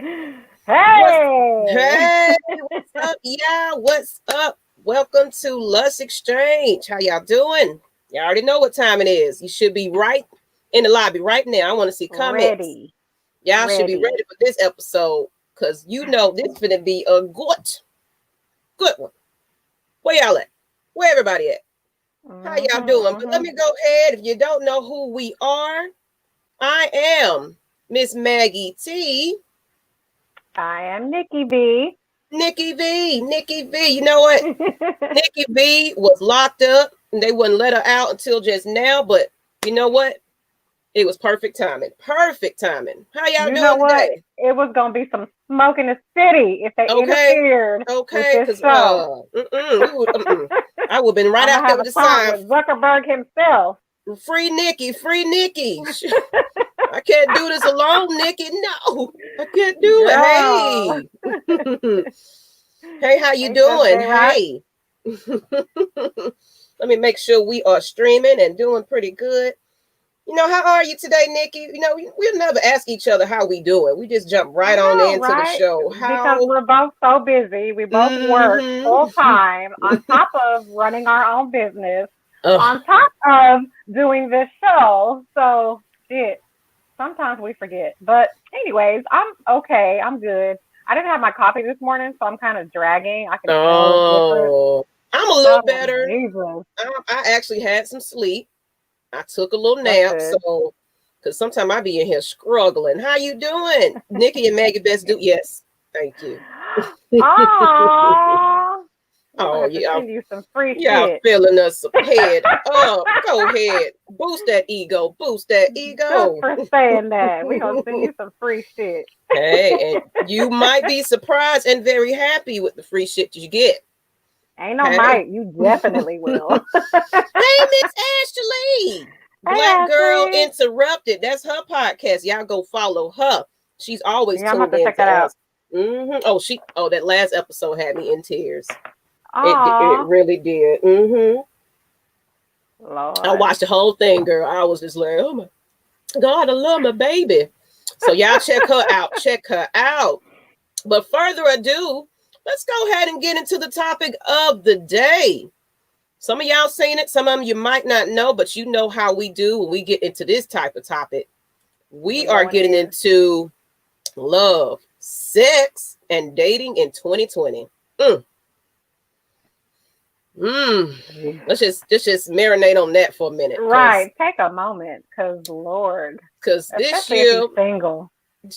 Hey! Hey, what's up? Yeah, what's up? Welcome to Lush Exchange. How y'all doing? Y'all already know what time it is. You should be right in the lobby right now. I want to see comments. Ready. Y'all should be Ready. ready for this episode because you know this is gonna be a good one. Where y'all at? Where everybody at? How y'all doing? But let Mm-hmm. me go ahead. If you don't know who we are, I am Miss Maggie T. I am Nikki B. Nikki V. You know what? Nikki V was locked up and they wouldn't let her out until just now. But you know what? It was perfect timing. Perfect timing. How y'all You know doing what? today? It was going to be some smoke in the city if they Okay. interfered with Okay. this Because show. we would I would have been right I'm going out to there have with a the talk sign. with Zuckerberg himself. Free Nikki. Free Nikki. I can't do this alone, Nikki. No. I can't do Girl. it. Hey. Hey, how you Ain't that doing? they right? Hey. Let me make sure we are streaming and doing pretty good. How are you today, Nikki? We'll never ask each other how we doing. We just jump I right on know, into the right? show. Because How? we're both so busy. We both work full Mm-hmm. time on top of running our own business, Oh, on top of doing this show. So, shit, sometimes we forget. But, anyways, I'm okay. I'm good. I didn't have my coffee this morning, so I'm kind of dragging. I can tell it's different. oh, I'm a little Oh, better. Jesus. I actually had some sleep. I took a little That's nap, good. so because sometimes I be in here struggling. How you doing, Nikki and Maggie? Best do yes. Thank you. Aww. We're going to Oh have to yeah, send you some free y'all shit. filling us head up. Go ahead. Boost that ego. Boost that Just ego. for saying that. We're going to send you some free shit. Hey, and you might be surprised and very happy with the free shit you get. Ain't no Hey. might. You Hey, definitely will. Miss Ashley. Hey, Black Girl Ashley. Interrupted. That's her podcast. Y'all go follow her. She's always Yeah, I'm about tuned to in check to that out. us. That last episode had me in tears. It Aw, really did. I Lord. watched the whole thing, girl. I was just like, oh my God, I love my baby. So y'all check her out. Check her out. But further ado, let's go ahead and get into the topic of the day. Some of y'all seen it, some of them you might not know, but you know how we do when we get into this type of topic. We We are going getting in. into love, sex, and dating in 2020. Mm, mm. Let's just marinate on that for a minute, cause Right. Take a moment, because, Lord, cause this especially if you're year single,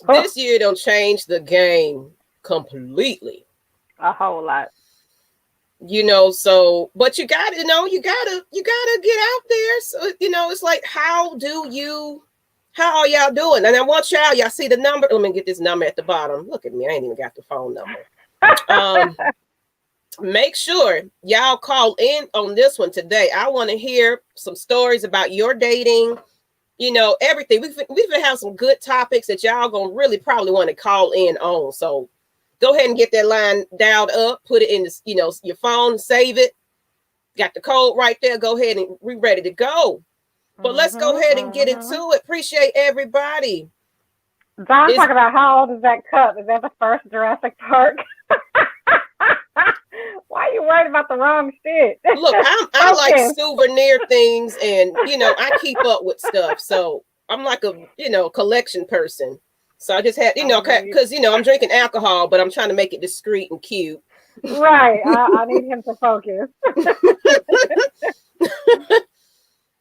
this year don't change the game completely. a whole lot. So but you gotta get out there. So it's like how are y'all doing? And I want y'all see the number. Let me get this number at the bottom. Look at me, I ain't even got the phone number. um Make sure y'all call in on this one today. I want to hear some stories about your dating, everything. We've been have some good topics that y'all gonna really probably want to call in on. So go ahead and get that line dialed up, put it in your phone, save it. Got the code right there. Go ahead and we ready to go. But let's go Mhm. ahead and get Mhm. into it. Appreciate everybody. Don It's talking about how old is that cup? Is that the first Jurassic Park? Why are you worried about the wrong shit? Look, I like Focus. souvenir things, and I keep up with stuff. So I'm like a collection person. So I just had I'm gonna need because I'm drinking alcohol, but I'm trying to make it discreet and cute. right. I need him to focus.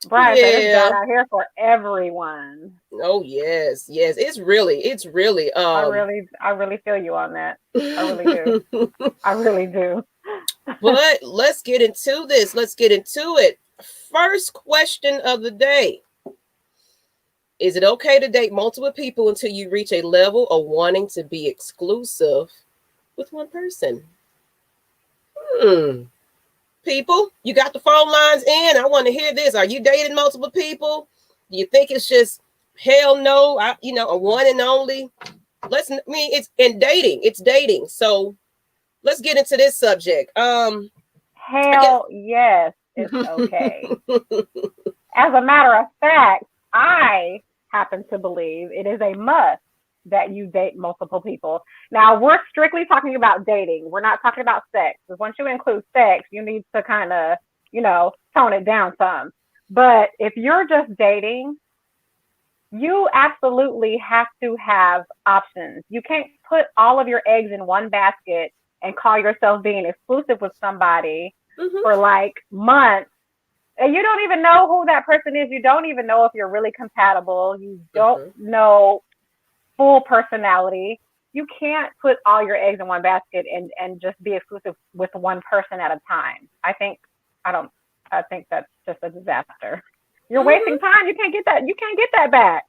Brian said it's bad Yeah. out here for everyone. Oh yes, yes. It's really I really feel you on that. I really do. I really do. But let's get into this. Let's get into it. First question of the day. Is it okay to date multiple people until you reach a level of wanting to be exclusive with one person? Hmm. People, you got the phone lines in. I want to hear this. Are you dating multiple people? Do you think it's just hell no? A one and only. It's in dating. It's dating. So let's get into this subject. I guess. Hell yes, it's okay. As a matter of fact, I happen to believe it is a must. that you date multiple people. Now, we're strictly talking about dating. We're not talking about sex. Because once you include sex, you need to kind of, tone it down some. But if you're just dating, you absolutely have to have options. You can't put all of your eggs in one basket and call yourself being exclusive with somebody for like months. And you don't even know who that person is. You don't even know if you're really compatible. You don't know full personality. You can't put all your eggs in one basket and just be exclusive with one person at a time. I think that's just a disaster. You're wasting time. You can't get that back.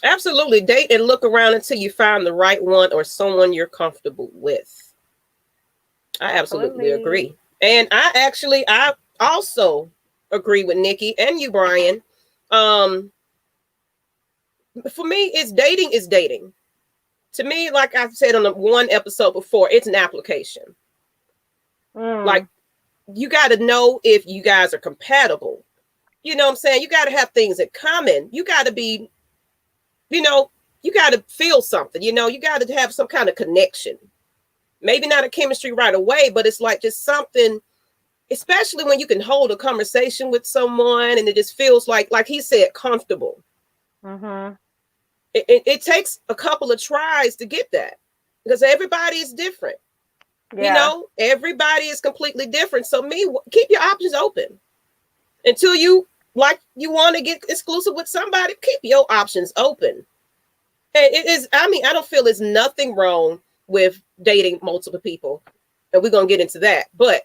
Absolutely. Date and look around until you find the right one or someone you're comfortable with. I absolutely agree. And I also agree with Nikki and you, Brian. For me, it's dating. To me, like I said on the one episode before, it's an application. Like, you got to know if you guys are compatible. You know what I'm saying? You got to have things in common. You got to be, you got to feel something. You got to have some kind of connection. Maybe not a chemistry right away, but it's like just something, especially when you can hold a conversation with someone and it just feels like he said, comfortable. It takes a couple of tries to get that because everybody is different. Yeah. Everybody is completely different. So keep your options open until you want to get exclusive with somebody. Keep your options open. And I don't feel there's nothing wrong with dating multiple people, and we're gonna get into that. But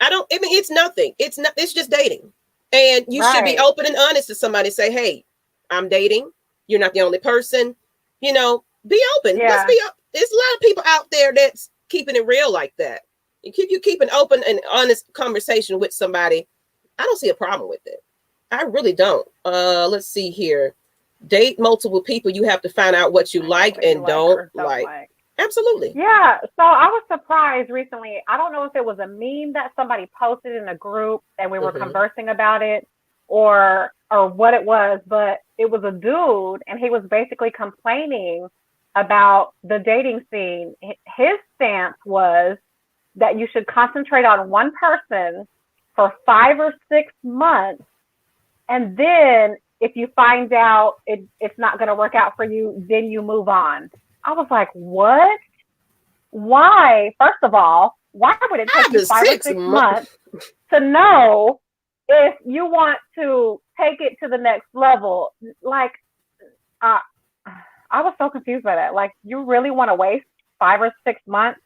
it's nothing. It's just dating, and you should be open and honest to somebody. Say, hey, I'm dating. You're not the only person. Be open. Yeah. Let's be. There's a lot of people out there that's keeping it real like that. You keep an open and honest conversation with somebody. I don't see a problem with it. I really don't. Let's see here. Date multiple people. You have to find out what you like and don't like. Absolutely. Yeah. So I was surprised recently. I don't know if it was a meme that somebody posted in a group and we were conversing about it or what it was, but it was a dude and he was basically complaining about the dating scene. His stance was that you should concentrate on one person for 5 or 6 months. And then if you find out it's not going to work out for you, then you move on. I was like, what? Why? First of all, why would it take you 5 or 6 months to know if you want to take it to the next level? Like, I was so confused by that. Like, you really want to waste 5 or 6 months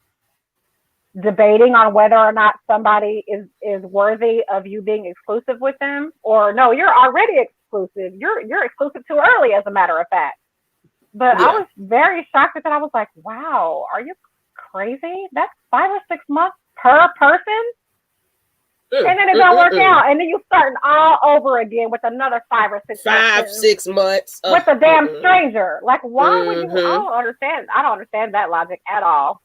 debating on whether or not somebody is worthy of you being exclusive with them? Or no, you're already exclusive. You're exclusive too early, as a matter of fact. But I was very shocked at that. I was like, wow, are you crazy? That's 5 or 6 months per person? And then it don't work out. And then you starting all over again with another 5 or 6 months. 6 months. With a damn stranger. Like, why would you? I don't understand that logic at all.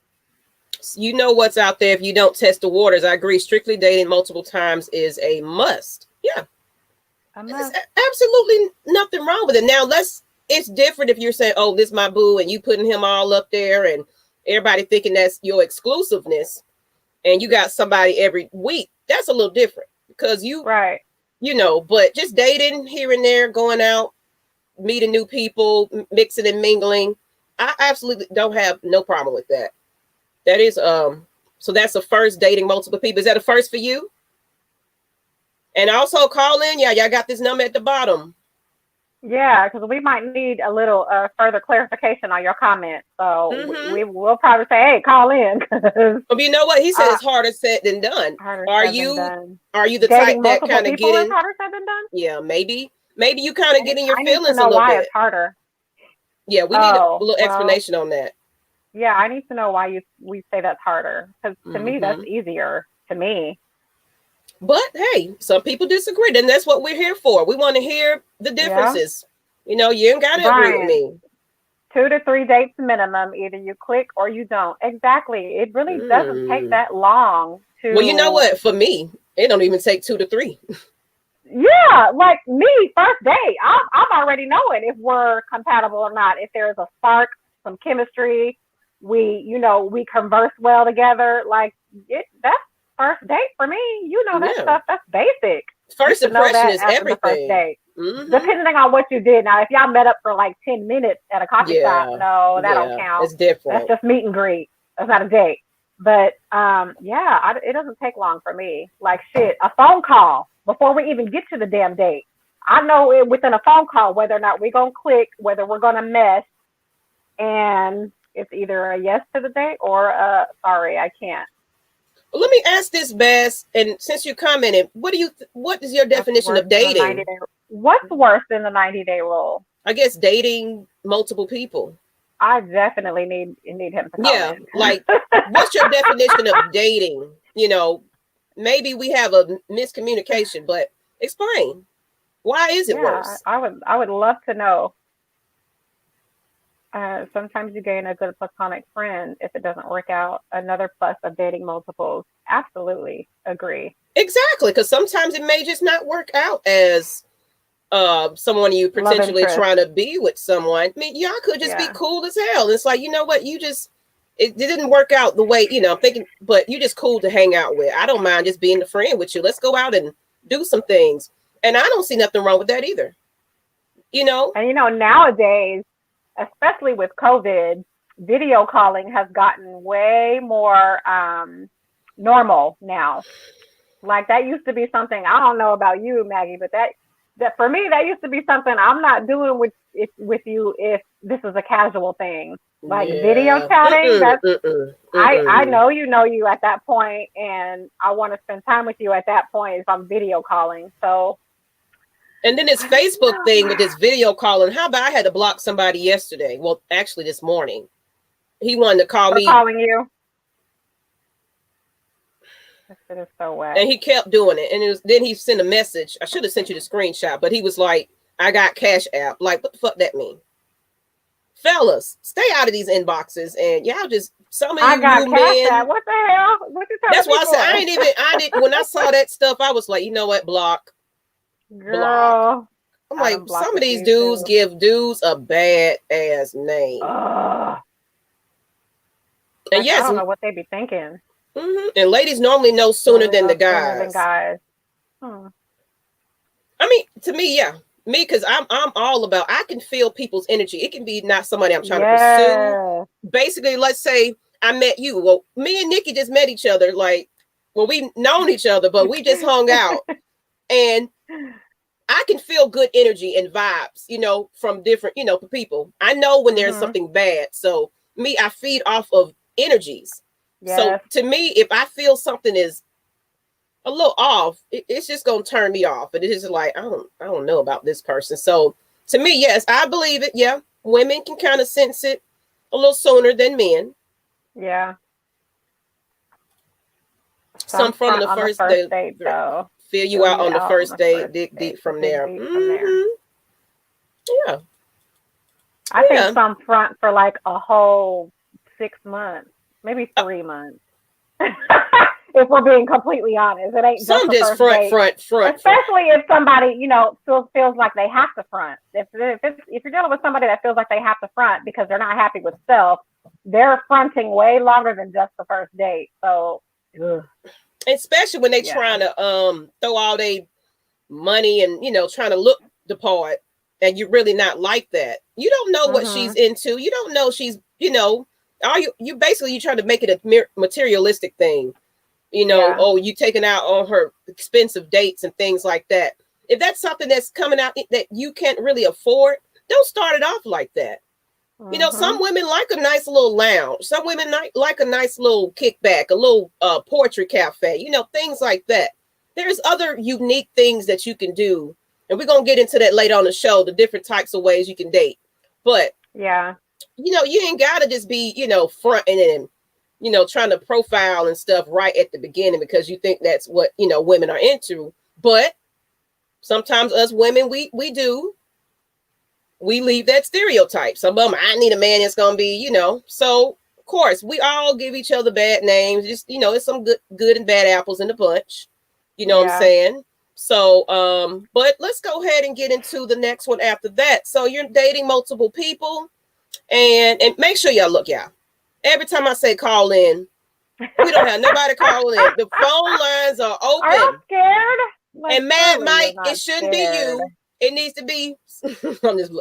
You know what's out there if you don't test the waters. I agree. Strictly dating multiple times is a must. Yeah. There's absolutely nothing wrong with it. Now, it's different if you're saying, oh, this is my boo, and you putting him all up there and everybody thinking that's your exclusiveness and you got somebody every week. That's a little different because but just dating here and there, going out, meeting new people, mixing and mingling. I absolutely don't have no problem with that. That is, so that's a first, dating multiple people. Is that a first for you? And also call in. Yeah, y'all got this number at the bottom. Yeah, because we might need a little further clarification on your comment. So we will probably say, hey, call in. But you know what? He said it's harder said than done. Are you the type that kind of get in? Harder said than done? Yeah, maybe you kind of get in your feelings a little bit. I need to know why it's harder. Yeah, we need a little explanation on that. Yeah, I need to know why we say that's harder. Because to me, that's easier to me. But hey, some people disagree, and that's what we're here for. We want to hear the differences. Yeah. You ain't got to agree with me. 2 to 3 dates minimum. Either you click or you don't. Exactly. It really doesn't take that long to. Well, you know what? For me, it don't even take 2 to 3. Yeah, like me, first date, I'm already knowing if we're compatible or not. If there's a spark, some chemistry, we converse well together. Like that's first date for me. You know that Yeah. stuff. That's basic. You First should know impression that is after the first everything. date. Mm-hmm. Depending on what you did. Now, if y'all met up for like 10 minutes at a coffee shop, Yeah. no, that don't Yeah. count. It's That's different. just meet and greet. That's not a date. But yeah, it doesn't take long for me. Like shit, a phone call before we even get to the damn date. I know it within a phone call whether or not we're gonna click, whether we're gonna mesh, and it's either a yes to the date or a sorry, I can't. Well, let me ask this, Bass, and since you commented, what is your What's definition worse of than the 90 dating? day? What's worse than the 90-day rule? I guess dating multiple people. I definitely need him to call Yeah, in. like what's your definition of dating? Maybe we have a miscommunication, but explain. Why is it Yeah, worse? I would love to know. Sometimes you gain a good platonic friend if it doesn't work out. Another plus of dating multiples. Absolutely agree. Exactly, because sometimes it may just not work out as someone you Love potentially interest. trying to be with someone. I mean, y'all could just be Yeah. cool as hell. It's like, you know what, it didn't work out the way, I'm thinking, but you just cool to hang out with. I don't mind just being a friend with you. Let's go out and do some things. And I don't see nothing wrong with that either. You know? And nowadays, especially with COVID, video calling has gotten way more normal now. Like that used to be something I don't know about you, Maggie, but that for me that used to be something I'm not doing with you if this is a casual thing. Like video Yeah. chatting, Mm-mm, that's mm-mm, I mm-mm. know you at that point, and I want to spend time with you at that point if I'm video calling. So And then this I don't Facebook thing with know. this video calling. How about I had to block somebody yesterday? Well, actually this morning. He wanted to call For me calling you. This shit is so whack. and he kept doing it. And then he sent a message. I should have sent you the screenshot, but he was like, I got Cash App. Like, what the fuck that mean? Fellas, stay out of these inboxes and y'all just some of I you got new cash out. men. What the hell? What you telling That's me why I said for? I didn't when I saw that stuff, I was like, you know what, block, block. Girl, I'm I like, done blocked some of a these few dudes too. give dudes a bad ass name. Ugh. And Like I yes, don't know what they be thinking. and ladies normally know sooner Normally than the know sooner than guys. guys. Hmm. I mean, to me, yeah. Me, because I'm all about I can feel people's energy. It can be not somebody I'm trying to pursue. Yes. Basically, let's say I met you. Well, me and Nikki just met each other. Like, well, we've known each other, but we just hung out. And I can feel good energy and vibes, from different, people. I know when there's Mhm. something bad. So me, I feed off of energies. So Yes. to me, if I feel something is a little off, it's just gonna turn me off. And it's just like I don't know about this person. So to me, yes, I believe it. Yeah, women can kind of sense it a little sooner than men. Yeah. Some Some from front the on the first first day, date though. feel you Fill out you on the out on first the day, first dig date. deep from Dig there. deep from there. Yeah, I think yeah. some front for like a whole 6 months, maybe 3 months. If we're being completely honest, it ain't just Some the just first front, date. front, front, front. Especially if somebody, still feels like they have to front. If you're dealing with somebody that feels like they have to front because they're not happy with self, they're fronting way longer than just the first date. So, ugh, Especially when they yeah. trying to throw all their money and trying to look the part, and you're really not like that. You don't know what she's Mhm. into. You don't know she's all you basically you trying to make it a materialistic thing. Yeah. Oh, you taking out on her expensive dates and things like that. If that's something that's coming out that you can't really afford, don't start it off like that. Some Mhm. women like a nice little lounge. Some women like a nice little kickback, a little poetry cafe, things like that. There's other unique things that you can do. And we're going to get into that later on the show, the different types of ways you can date. But, Yeah. you ain't got to just be, fronting and, trying to profile and stuff right at the beginning because you think that's what, women are into. But sometimes us women, we do we leave that stereotype. Some of them, I need a man that's gonna be, So of course, we all give each other bad names. Just it's some good and bad apples in the bunch. You know what I'm Yeah. saying? So, but let's go ahead and get into the next one after that. So you're dating multiple people, and make sure y'all look, y'all. Every time I say call in, we don't have nobody calling in. The phone lines are Are y'all open. scared? Like, And Mad surely you're Mike, not it shouldn't be scared. you. It needs to be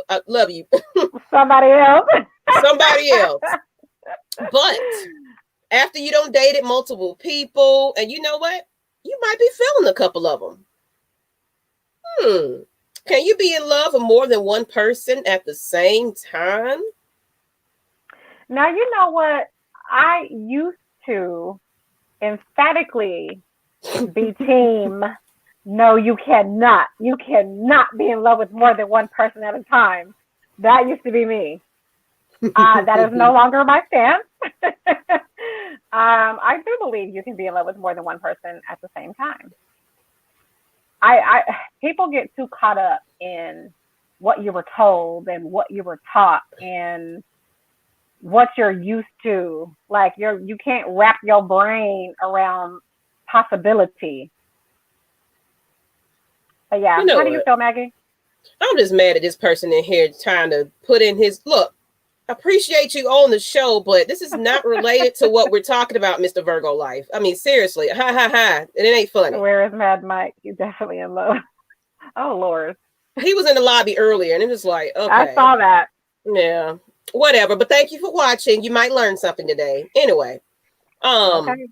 I love you. Somebody else. Somebody else. But after you don't dated multiple people, and you know what? You might be feeling a couple of them. Can you be in love with more than one person at the same time? Now, you know what? I used to emphatically be team. No, you cannot. You cannot be in love with more than one person at a time. That used to be me. That is no longer my stance. I do believe you can be in love with more than one person at the same time. People get too caught up in what you were told and what you were taught and what you're used to. Like you can't wrap your brain around possibility. But yeah, You know how do you what? feel, Maggie? I'm just mad at this person in here trying to put in his look. Appreciate you on the show, but this is not related to what we're talking about, Mr. Virgo Life. I mean, seriously, ha ha ha, and it ain't funny. Where is Mad Mike? He's definitely in love. Oh Lord. He was in the lobby earlier, and it was like, okay, I saw that. Yeah, whatever. But thank you for watching. You might learn something today. Anyway, Okay.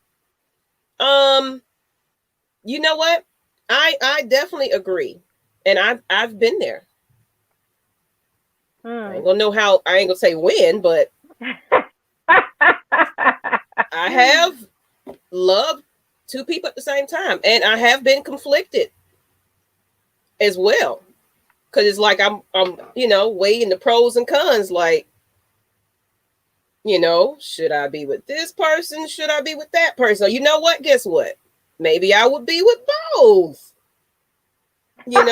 you know what? I definitely agree, and I've been there. I ain't gonna know how. I ain't gonna say when, but I have loved two people at the same time, and I have been conflicted as well, because it's like I'm weighing the pros and cons. Like, should I be with this person? Should I be with that person? You know what? Guess what? Maybe I would be with both. You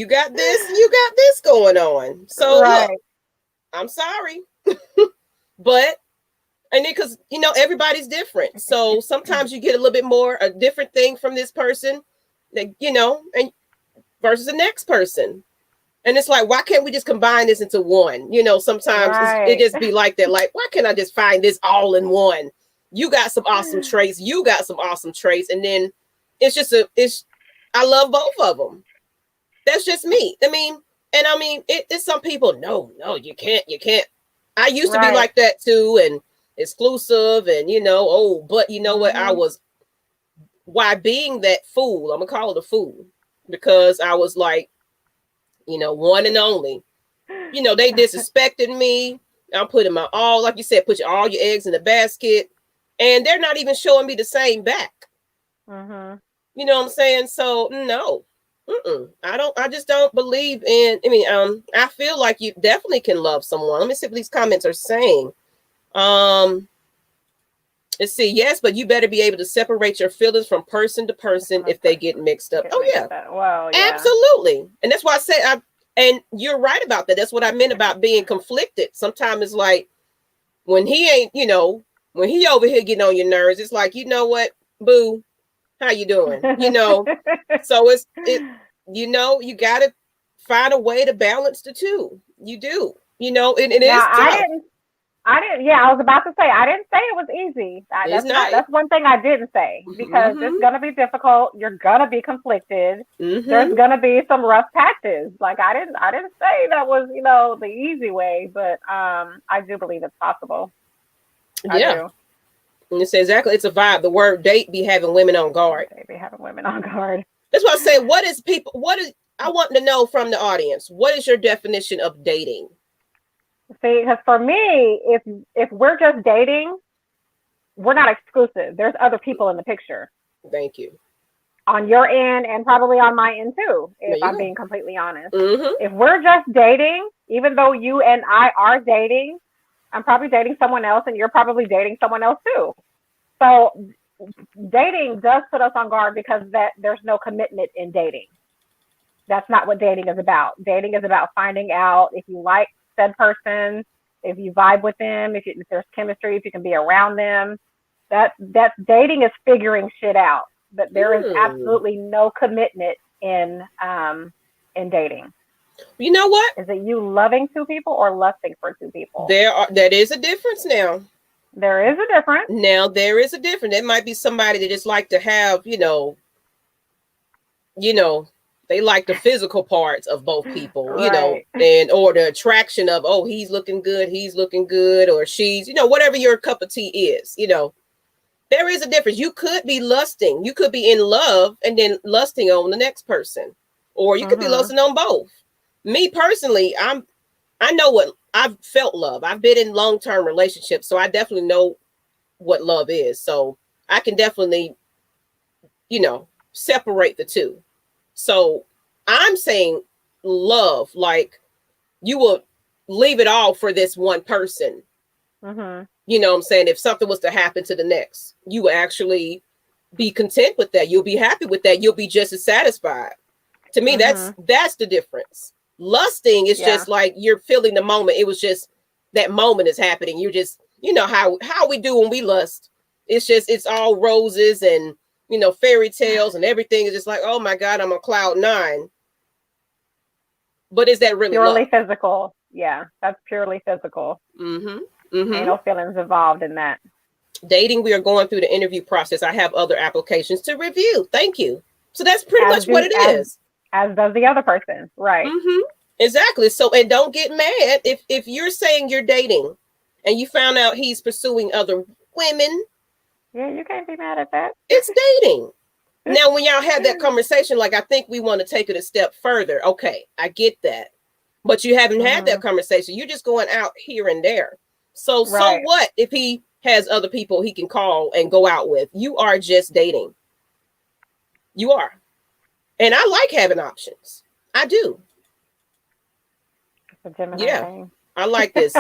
got this going on. So right. look, I'm sorry. But and then because everybody's different. So sometimes you get a little bit more a different thing from this person that and versus the next person. And it's like, why can't we just combine this into one? Sometimes it just be like that. Like, why can't I just find this all in one? You got some awesome traits. You got some awesome traits. And then I love both of them. That's just me. It's some people, no, you can't. I used to be like that too. And exclusive and, but you know what? I was, why being that fool, I'm going to call it a fool, because I was like, one and only. They disrespected me. I'm putting my all, like you said, put all your eggs in the basket, and they're not even showing me the same back. Mm-hmm. You know what I'm saying? So no, I just don't believe in. I feel like you definitely can love someone. Let me see what these comments are saying. Let's see. Yes, but you better be able to separate your feelings from person to person if they get mixed up. Yeah. Well, yeah. Absolutely. And that's why I said, and you're right about that. That's what I meant about being conflicted. Sometimes it's like when he ain't, when he over here getting on your nerves, it's like, you know what, boo, how you doing? So you got to find a way to balance the two. You do, and it is tough. I didn't. Yeah, I was about to say. I didn't say it was easy. That's one thing I didn't say, because it's gonna be difficult. You're gonna be conflicted. There's gonna be some rough patches. Like I didn't say that was the easy way, but I do believe it's possible. I do. And it's exactly. It's a vibe. The word date be having women on guard. They be having women on guard. That's what I say. I want to know from the audience. What is your definition of dating? See, because for me, if we're just dating, we're not exclusive. There's other people in the picture. Thank you. On your end and probably on my end too, if I'm being completely honest. Mm-hmm. If we're just dating, even though you and I are dating, I'm probably dating someone else and you're probably dating someone else too. So dating does put us on guard, because there's no commitment in dating. That's not what dating is about. Dating is about finding out if you like said person, if you vibe with them, if there's chemistry, if you can be around them. That's dating is figuring shit out. but there is absolutely no commitment in dating. You know what? Is it you loving two people or lusting for two people? That is a difference now. There is a difference. Now there is a difference. It might be somebody that just like to have, they like the physical parts of both people, Right. or the attraction of, oh, he's looking good, or she's, whatever your cup of tea is, there is a difference. You could be lusting. You could be in love and then lusting on the next person, or you could be lusting on both. Me personally, I know what I've felt love. I've been in long-term relationships, so I definitely know what love is. So I can definitely, separate the two. So I'm saying love, like you will leave it all for this one person. You know what I'm saying? If something was to happen to the next, you will actually be content with that. You'll be happy with that. You'll be just as satisfied. To me, that's the difference. Lusting is just like you're feeling the moment. It was just that moment is happening. You're just, how we do when we lust. It's all roses and, fairy tales and everything is just like, oh my God, I'm on cloud 9. But is that really purely love? Physical? Yeah, that's purely physical. Ain't no feelings involved in that. Dating, we are going through the interview process. I have other applications to review. Thank you. So that's pretty much what it is. As does the other person, right? Exactly. So, and don't get mad if you're saying you're dating and you found out he's pursuing other women. Yeah, you can't be mad at that. It's dating. Now, when y'all have that conversation, like, I think we want to take it a step further. Okay, I get that. But you haven't had that conversation. You're just going out here and there. So what if he has other people he can call and go out with? You are just dating. You are. And I like having options. I do. It's a Gemini thing. I like this.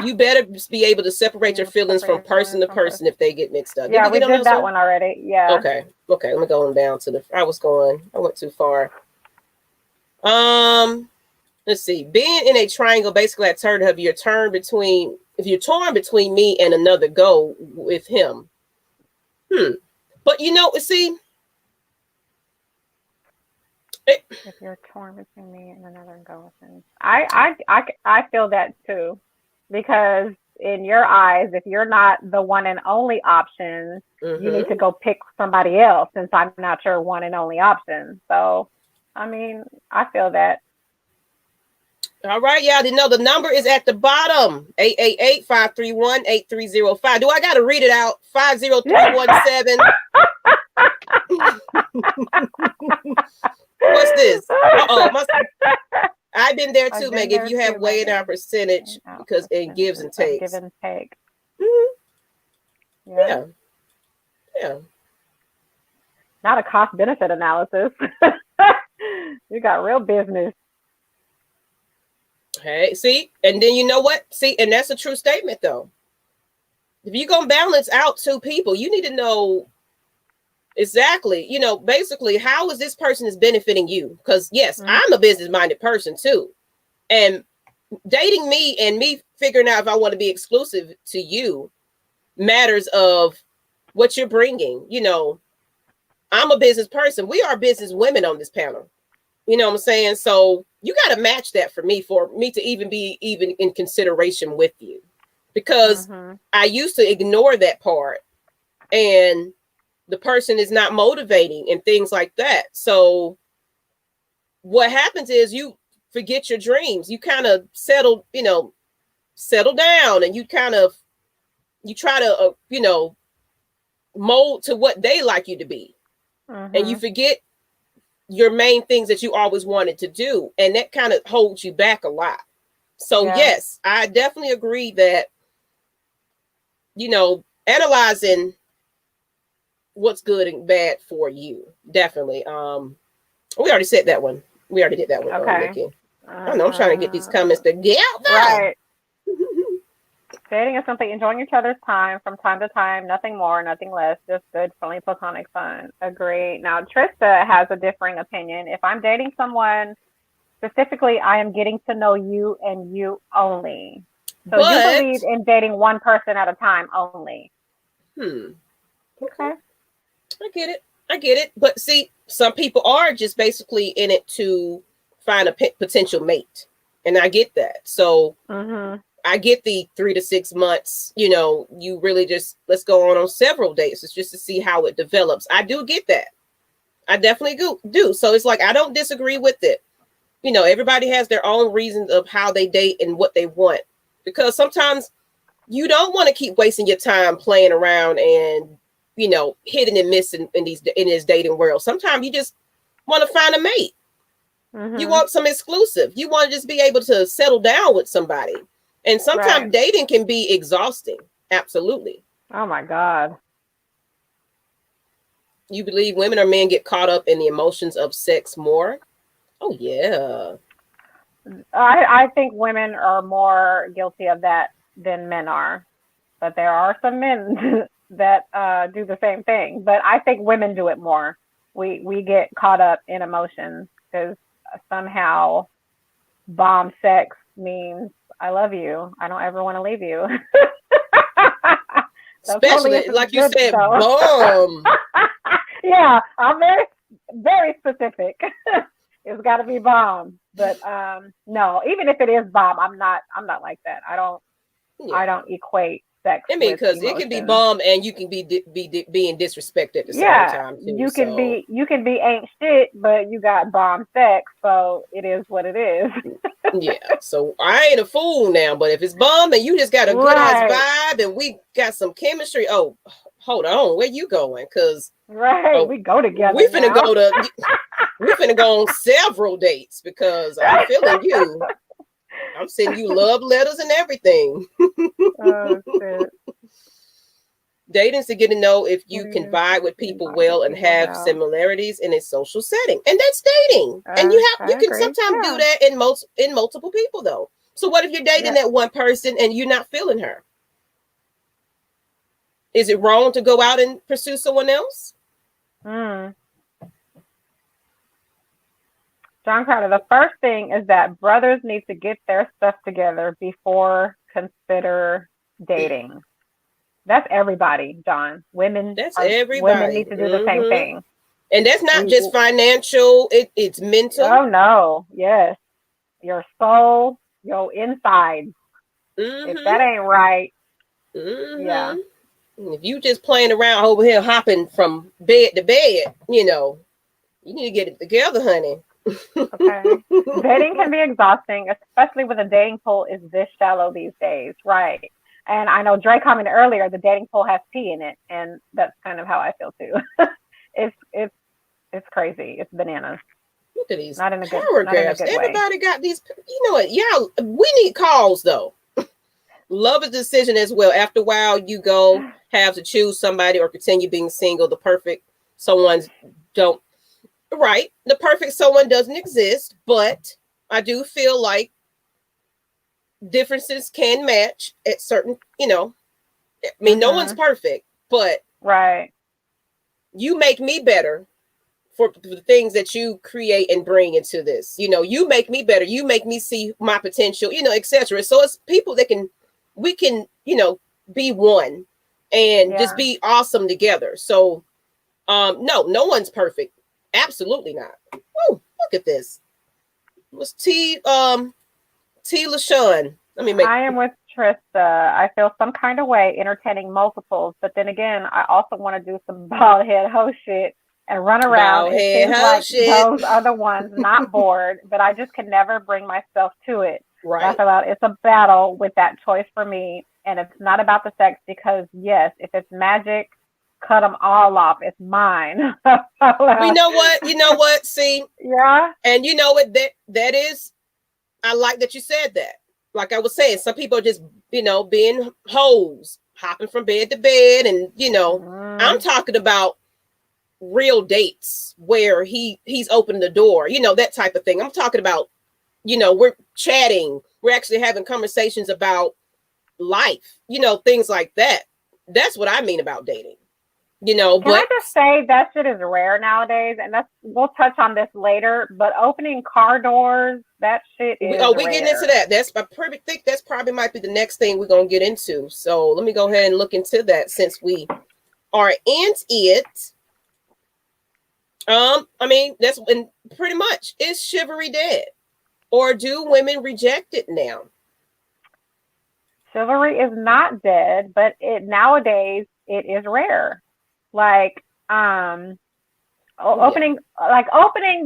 You better be able to separate your feelings from person to person if they get mixed up. Yeah, we did that one already. Yeah. Okay. Let me go down to I went too far. Let's see. Being in a triangle, basically I heard of if you're torn between me and another, go with him. But see, if you're torn between me and another, go with him. I feel that too, because in your eyes, if you're not the one and only option, you need to go pick somebody else, since I'm not your one and only option. So, I mean, I feel that. All right, y'all didn't know the number is at the bottom. 888-531-8305. Do I got to read it out? 50317. What's this? I've been there too, Meg. If you have weighed our percentage, because it gives and takes. Give and take. Yeah. Not a cost benefit analysis. You got real business. Hey, see, and then you know what? See, and that's a true statement, though. If you're gonna balance out two people, you need to know exactly, basically how is this person is benefiting you? Because yes, I'm a business-minded person too, and dating me and me figuring out if I want to be exclusive to you matters of what you're bringing. I'm a business person. We are business women on this panel. You know what I'm saying? So you got to match that for me to even be in consideration with you, because I used to ignore that part, and the person is not motivating and things like that. So what happens is you forget your dreams. You kind of settle down, and you try to, mold to what they like you to be. And you forget your main things that you always wanted to do. And that kind of holds you back a lot. So yes, I definitely agree that, analyzing what's good and bad for you. Definitely. We already said that one. We already did that one. Okay. I know I'm trying to get these comments together. Right. Dating is simply enjoying each other's time from time to time, nothing more, nothing less, just good, friendly, platonic fun. Agree. Now, Trista has a differing opinion. If I'm dating someone, specifically, I am getting to know you and you only. So you believe in dating one person at a time only. Okay. I get it. I get it. But see, some people are just basically in it to find a potential mate. And I get that. So I get the 3 to 6 months, you really just, let's go on several dates. It's just to see how it develops. I do get that. I definitely do. So it's like, I don't disagree with it. Everybody has their own reasons of how they date and what they want. Because sometimes you don't want to keep wasting your time playing around and, hitting and missing in this dating world. Sometimes you just want to find a mate. You want some exclusive. You want to just be able to settle down with somebody. And sometimes dating can be exhausting. Absolutely. Oh my God. You believe women or men get caught up in the emotions of sex more? Oh yeah. I think women are more guilty of that than men are. But there are some men that do the same thing. But I think women do it more. We get caught up in emotions because somehow bomb sex means I love you. I don't ever want to leave you. Especially, like you said, bomb. Yeah, I'm very, very specific. It's got to be bomb. But no, even if it is bomb, I'm not like that. I don't equate sex. I mean, because it can be bomb and you can be being disrespected at the same time too. You can be ain't shit, but you got bomb sex, so it is what it is. Yeah, so I ain't a fool now, but if it's bomb and you just got a good ass vibe and we got some chemistry, oh, hold on, where you going? Because we go together. We finna go on several dates because I'm feeling you. I'm sending you love letters and everything. Oh, shit. Dating's to get to know if you can vibe with people well and have similarities in a social setting, and that's dating. And you can sometimes do that in multiple people though. So what if you're dating that one person and you're not feeling her? Is it wrong to go out and pursue someone else? John Carter, the first thing is that brothers need to get their stuff together before consider dating. That's everybody, John. Women. That's everybody. Women need to do the same thing. And that's not just financial. It's mental. Oh no. Yes. Your soul, your inside. If that ain't right. Yeah. If you just playing around over here hopping from bed to bed, you need to get it together, honey. Okay. Dating can be exhausting, especially when the dating pool is this shallow these days, right? And I know Dre commented earlier, the dating pool has pee in it, and that's kind of how I feel too. It's crazy. It's bananas. Look at these not in a good Everybody way. got these. You know what? Yeah, we need calls though. Love a decision as well. After a while, you have to choose somebody or continue being single. The perfect someone doesn't exist, but I do feel like differences can match at certain, I mean, no one's perfect, but you make me better for the things that you create and bring into this. You make me better. You make me see my potential, etc. So it's people that we can, be one and just be awesome together. So, no one's perfect. Absolutely not. Oh, look at this. It was T. LaShawn. I am with Trista. I feel some kind of way entertaining multiples, but then again, I also want to do some bald head hoe shit and run around. It seems like those other ones, not bored, but I just can never bring myself to it. Right. I feel like it's a battle with that choice for me, and it's not about the sex because yes, if it's magic, cut them all off. It's mine. You know what? See, yeah, and you know what? That is. I like that you said that. Like I was saying, some people are just being hoes, hopping from bed to bed, and I'm talking about real dates where he's opened the door, that type of thing. I'm talking about, we're chatting, we're actually having conversations about life, things like that. That's what I mean about dating. Can I just say that shit is rare nowadays, and we'll touch on this later. But opening car doors, that shit is we're rare. getting into that. I think that's probably might be the next thing we're gonna get into. So let me go ahead and look into that since we are in it. I mean, that's and pretty much is chivalry dead, or do women reject it now? Chivalry is not dead, but it nowadays it is rare. Like Yeah, opening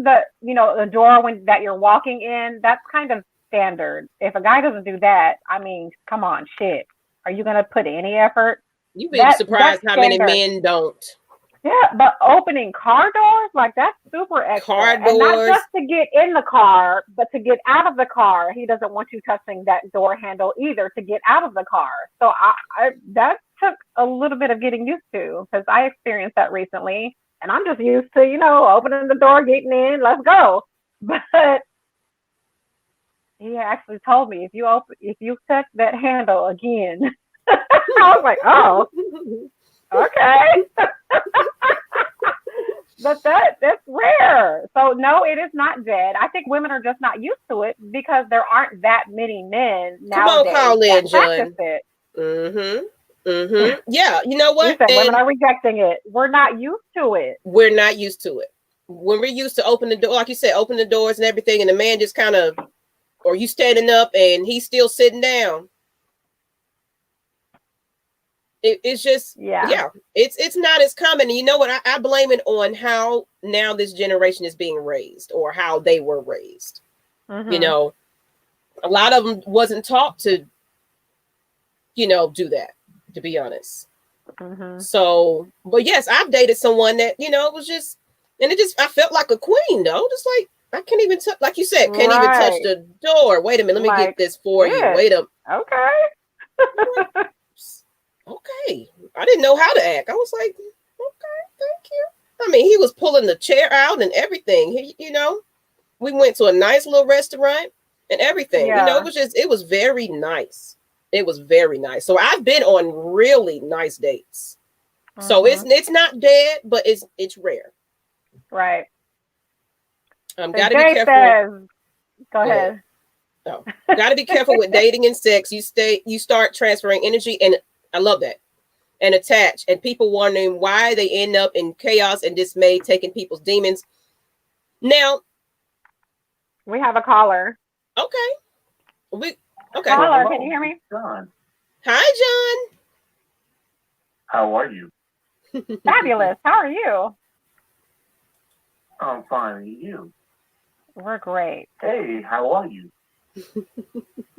the the door when that you're walking in, that's kind of standard. If a guy doesn't do that, I mean, come on, shit. Are you gonna put any effort? you'd be That's surprised how many standard. men don't. Yeah, but opening car doors, like that's super extra. Car And not doors. just to get in the car, but to get out of the car. He doesn't want you touching that door handle either to get out of the car. So I that took a little bit of getting used to because I experienced that recently. And I'm just used to, opening the door, getting in, let's go. But he actually told me if you touch that handle again, I was like, oh, okay. But that's rare. So no, it is not dead. I think women are just not used to it because there aren't that many men Come on, nowadays call that in, practice John. it. Yeah, you know You what? said women And are rejecting it. We're not used to it. we're not used to it. When we're used to open the door, like you said, open the doors and everything, and the man just kind of, or you standing up and he's still sitting down. It's just, Yeah. yeah, it's not as common. And you know what? I blame it on how now this generation is being raised or how they were raised. You Mhm. know, a lot of them wasn't taught to, do that, to be honest. Mhm. So, but yes, I've dated someone that, it was just, and I felt like a queen though. Just like, I can't even touch, like you said, can't even touch Right. the door. Wait a minute, let me get Like this for you. shit. Wait a, Okay. I'm like, okay. I didn't know how to act. I was like, okay, thank you. I mean, he was pulling the chair out and everything. We went to a nice little restaurant and everything. Yeah. It was very nice. It was very nice. So I've been on really nice dates. So it's Mhm. it's not dead, but it's rare. Right. So Got to be Jay careful. says, go Go ahead. ahead. Oh, got to be careful with dating and sex. You start transferring energy, and I love that, and attach, and people wondering why they end up in chaos and dismay, taking people's demons. Now, We have a caller. okay, we okay. Well, Caller, can you hello, hear it's me? John. Hi, How are you? John. Fabulous. How are you? I'm fine. And you? We're great. Hey, how are you?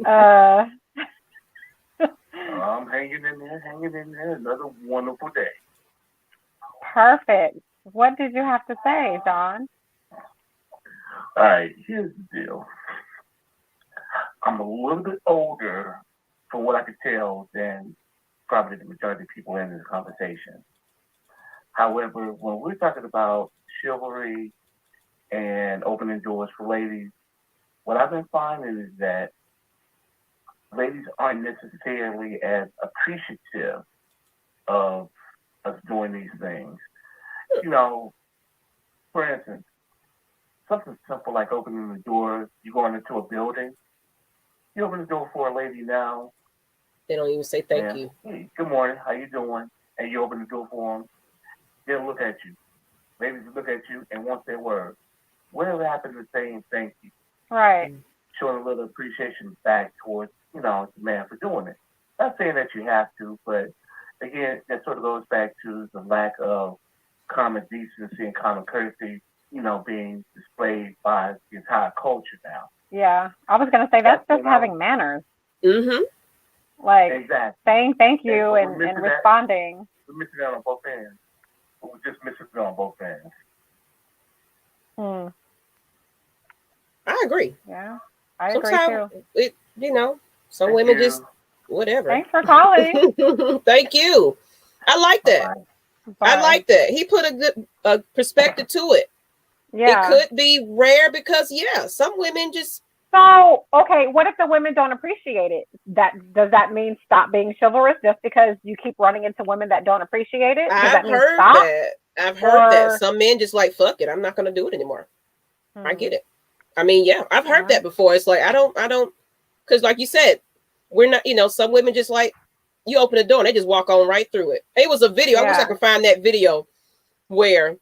Uh, I'm hanging in there, hanging in there. Another wonderful day. perfect. What did you have to say, John? All right, here's the deal. I'm a little bit older, from what I could tell, than probably the majority of people in this conversation. However, when we're talking about chivalry and opening doors for ladies, what I've been finding is that ladies aren't necessarily as appreciative of us doing these things. You know, for instance, something simple like opening the door, you going into a building, you open the door for a lady now, They don't even say thank and you. hey, good morning, how you doing? And you open the door for them, they'll look at you. Ladies look at you and want their word. Whatever happened to saying thank you? Right. Showing a little appreciation back towards, the man for doing it. Not saying that you have to, but again, that sort of goes back to the lack of common decency and common courtesy, being displayed by the entire culture now. Yeah. I was gonna say That's that's just when I was having manners. Mm-hmm. Like exactly. saying thank And you but we're and missing that. responding. We're missing that on both ends. But we're just missing it on both ends. Hmm. I agree. Yeah. I agree Sometimes too. some Thank women just you. whatever. Thanks for calling. Thank you. I like Bye that. bye. I Bye. like that. He put a good perspective to it. It Yeah. could be rare because some women just So, okay, what if the women don't appreciate it? Does that mean stop being chivalrous just because you keep running into women that don't appreciate it? Does I've that mean heard stop? that. I've heard that. Or Some men just like fuck it. I'm not gonna do it anymore. I hmm, get it. I mean, yeah, I've heard yeah. that before. It's like I don't because like you said, we're not, some women just like you open the door and they just walk on right through it. It was a video. I wish I Yeah. could find that video where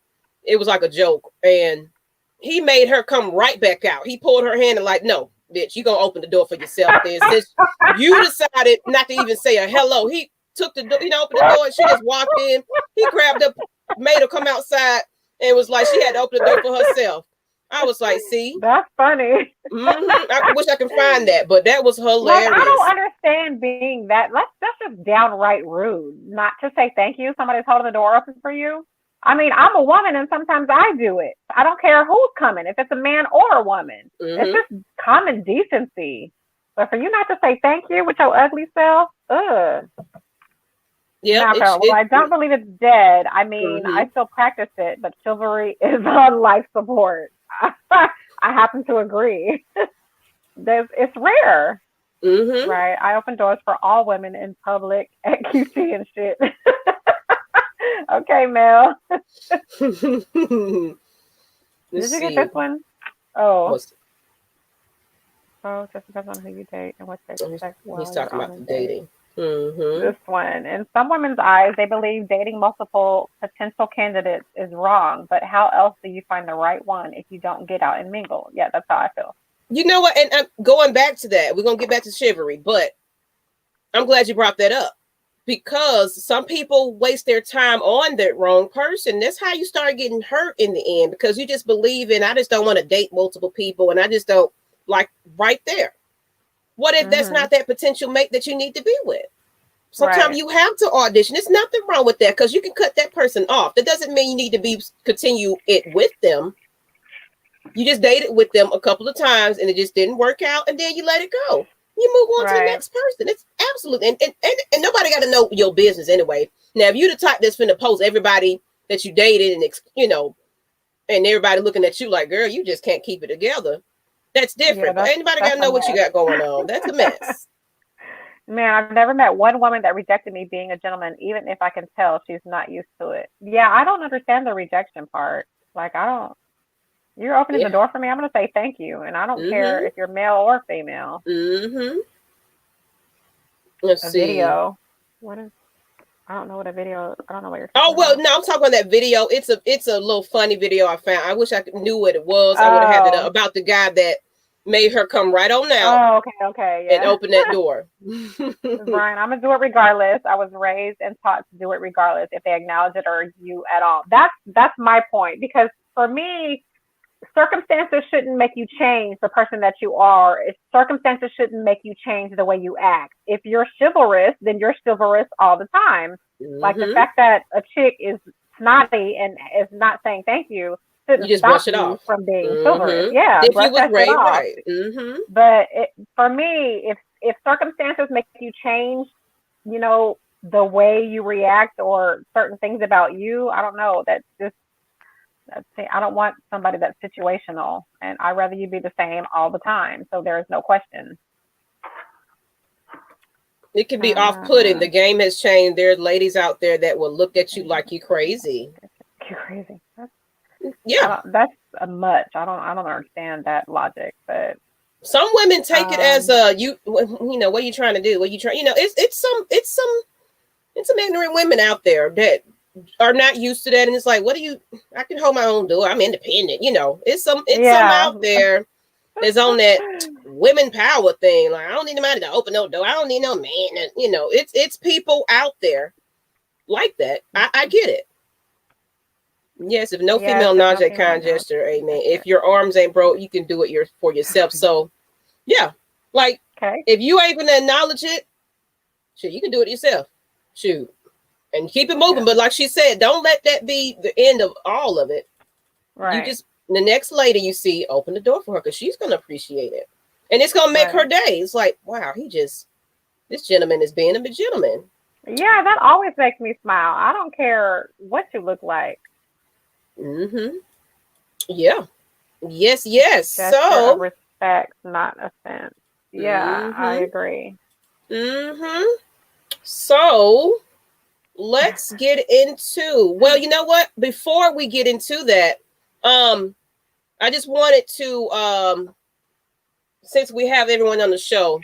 it was like a joke, and he made her come right back out. He pulled her hand and like, no, bitch, you gonna open the door for yourself. Then since you decided not to even say a hello, he took the door, opened the door, and she just walked in. He grabbed her, made her come outside, and was like, she had to open the door for herself. I was like, see, that's funny. I wish I could find that, but that was hilarious. Like, I don't understand being that. That's just downright rude. Not to say thank you. Somebody's holding the door open for you. I mean, I'm a woman, and sometimes I do it. I don't care who's coming, if it's a man or a woman. It's just common decency. But for you not to say thank you with your ugly self, ugh. Yeah. I don't believe it's dead. I mean, I still practice it, but chivalry is on life support. I happen to agree. It's rare. Right? I open doors for all women in public at QT and shit. Okay, Mel. Did you get this one? Oh. So just depends on who you date and what they expect. He's talking about dating. This one. In some women's eyes, they believe dating multiple potential candidates is wrong. But how else do you find the right one if you don't get out and mingle? Yeah, that's how I feel. You know what? And I'm going back to that. We're going to get back to chivalry. But I'm glad you brought that up. Because some people waste their time on that wrong person. That's how you start getting hurt in the end. Because you just believe in, I just don't want to date multiple people. And I just don't like right there. What if that's not that potential mate that you need to be with? Sometimes you have to audition. There's nothing wrong with that because you can cut that person off. That doesn't mean you need to continue it with them. You just dated with them a couple of times and it just didn't work out. And then you let it go. You move on to the next person. It's absolutely, and nobody got to know your business anyway. Now, if you the type that's finna post everybody that you dated and, and everybody looking at you like, girl, you just can't keep it together. That's different. But anybody got to know what you got going on. That's a mess. Man, I've never met one woman that rejected me being a gentleman, even if I can tell she's not used to it. Yeah, I don't understand the rejection part. Like, you're opening the door for me. I'm going to say thank you. And I don't care if you're male or female. Let's see. Video. I don't know what a video. I don't know what you're talking about. No, I'm talking about that video. It's a little funny video I found. I wish I knew what it was. I would have had it up about the guy that made her come right on out. Oh, okay. Yeah. And open that door. Brian, I'm going to do it regardless. I was raised and taught to do it regardless if they acknowledge it or you at all. That's my point. Because for me, circumstances shouldn't make you change the person that you are. Circumstances shouldn't make you change the way you act. If you're chivalrous, then you're chivalrous all the time. Like the fact that a chick is snotty and is not saying thank you, you just brush it off from being chivalrous. Yeah, if you was raised right. But for me, if circumstances make you change, the way you react or certain things about you, I don't know. I don't want somebody that's situational, and I'd rather you be the same all the time. So there is no question. It can be off-putting. The game has changed. There's ladies out there that will look at you like you crazy. You're crazy. That's a much. I don't understand that logic, but some women take it as what are you trying to do? What you trying? It's some ignorant women out there that are not used to that, and it's like, I can hold my own door. I'm independent. It's some out there that's on that women power thing. Like, I don't need nobody to open no door. I don't need no man. And, it's people out there like that. I get it. Yes, if no female najee kind gesture, amen. If your arms ain't broke, you can do it for yourself. So, yeah, like if you ain't gonna acknowledge it, shoot, you can do it yourself. Shoot, and keep it moving. But like she said, don't let that be the end of all of it. Right. You just the next lady you see, open the door for her because she's gonna appreciate it, and it's gonna make her day. It's like, wow, this gentleman is being a gentleman. Yeah, that always makes me smile. I don't care what you look like. Yeah. Yes. Gesture of respect, not offense. Yeah, I agree. So let's get into. Well, you know what? Before we get into that, I just wanted to, since we have everyone on the show,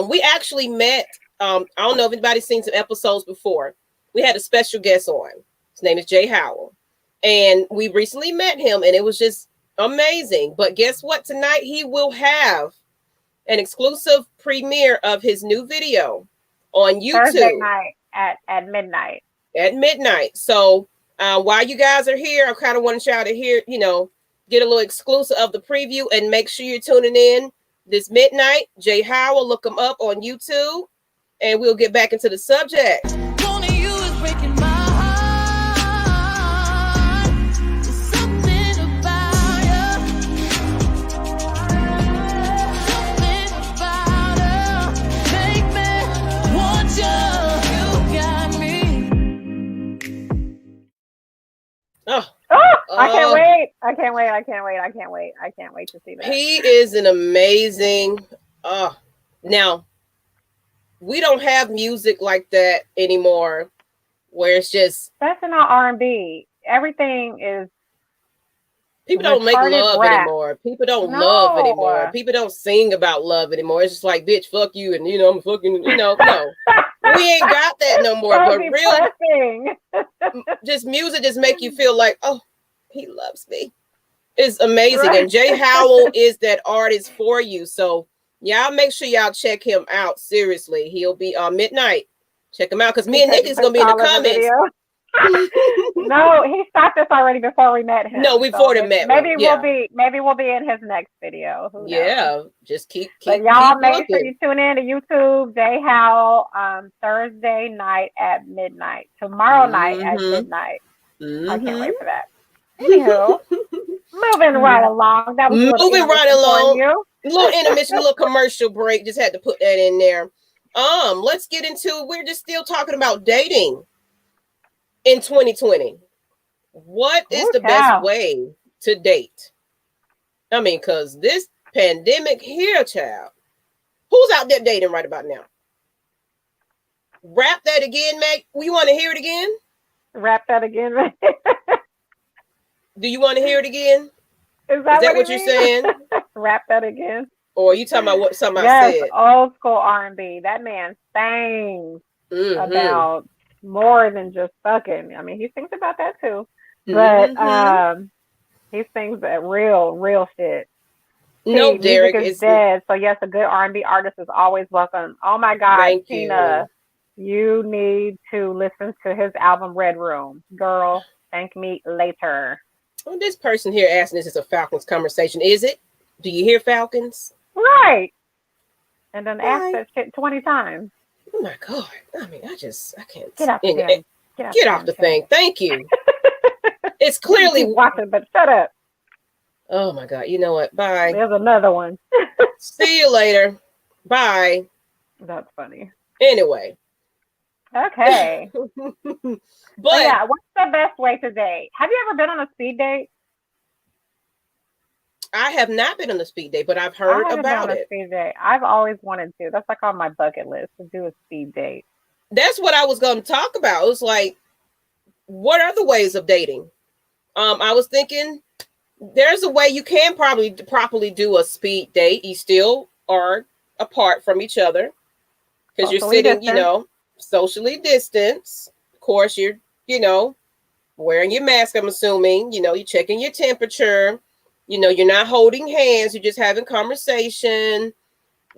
we actually met. I don't know if anybody's seen some episodes before. We had a special guest on. His name is Jay Howell. And we recently met him, and it was just amazing. But guess what? Tonight he will have an exclusive premiere of his new video on YouTube. Thursday night at midnight. At midnight. So while you guys are here, I kind of want y'all to hear, you know, get a little exclusive of the preview, and make sure you're tuning in this midnight. Jay Howell, look him up on YouTube, and we'll get back into the subject. I can't wait. I can't wait. I can't wait. I can't wait. I can't wait to see that. He is an amazing. Now, we don't have music like that anymore, where it's just. That's not R&B. Everything is. People don't make love anymore. People don't love anymore. People don't sing about love anymore. It's just like, bitch, fuck you, and I'm fucking, no. We ain't got that no more. But real, just music just make you feel like, oh, he loves me. It's amazing. Right. And Jay Howell is that artist for you. So y'all make sure y'all check him out. Seriously, he'll be on midnight. Check him out, because me and Nick is gonna be in the comments. No, he stopped us already before we met him. No, before the met. Maybe we'll be in his next video. Who knows? Just keep. But y'all make sure you tune in to YouTube, Jay Howell, Thursday night at midnight. Tomorrow night at midnight. I can't wait for that. Anywho, moving right along. That was moving right along. A little intermission, a little commercial break. Just had to put that in there. Let's get into. We're just still talking about dating. In 2020, what is the best way to date? I mean, because this pandemic here, child, who's out there dating right about now? Rap that again, Meg. You want to hear it again? Rap that again, Meg. Do you want to hear it again? Is that what you're saying? Rap that again. Or are you talking about what something I said? Old school R&B. That man sings about more than just fucking. I mean, he sings about that too, but he sings that real shit. No, Derek is dead. So yes, a good R&B artist is always welcome. Oh my God, Tina, you need to listen to his album Red Room. Girl, thank me later. Well, this person here asking, this is a Falcons conversation. Is it? Do you hear Falcons? Right. And then ask that shit 20 times. Oh my God. I mean, I can't. Get off the thing. Get off the thing. Thank you. It's clearly watching, but shut up. Oh my God. You know what? Bye. There's another one. See you later. Bye. That's funny. Anyway. Okay. But yeah, what's the best way to date? Have you ever been on a speed date? I have not been on a speed date, but I've heard about it. Speed date. I've always wanted to. That's like on my bucket list, to do a speed date. That's what I was going to talk about. It was like, what are the ways of dating? I was thinking there's a way you can probably properly do a speed date. You still are apart from each other because you're sitting, socially distanced. Of course, you're, wearing your mask, I'm assuming, you're checking your temperature. You're not holding hands. You're just having conversation.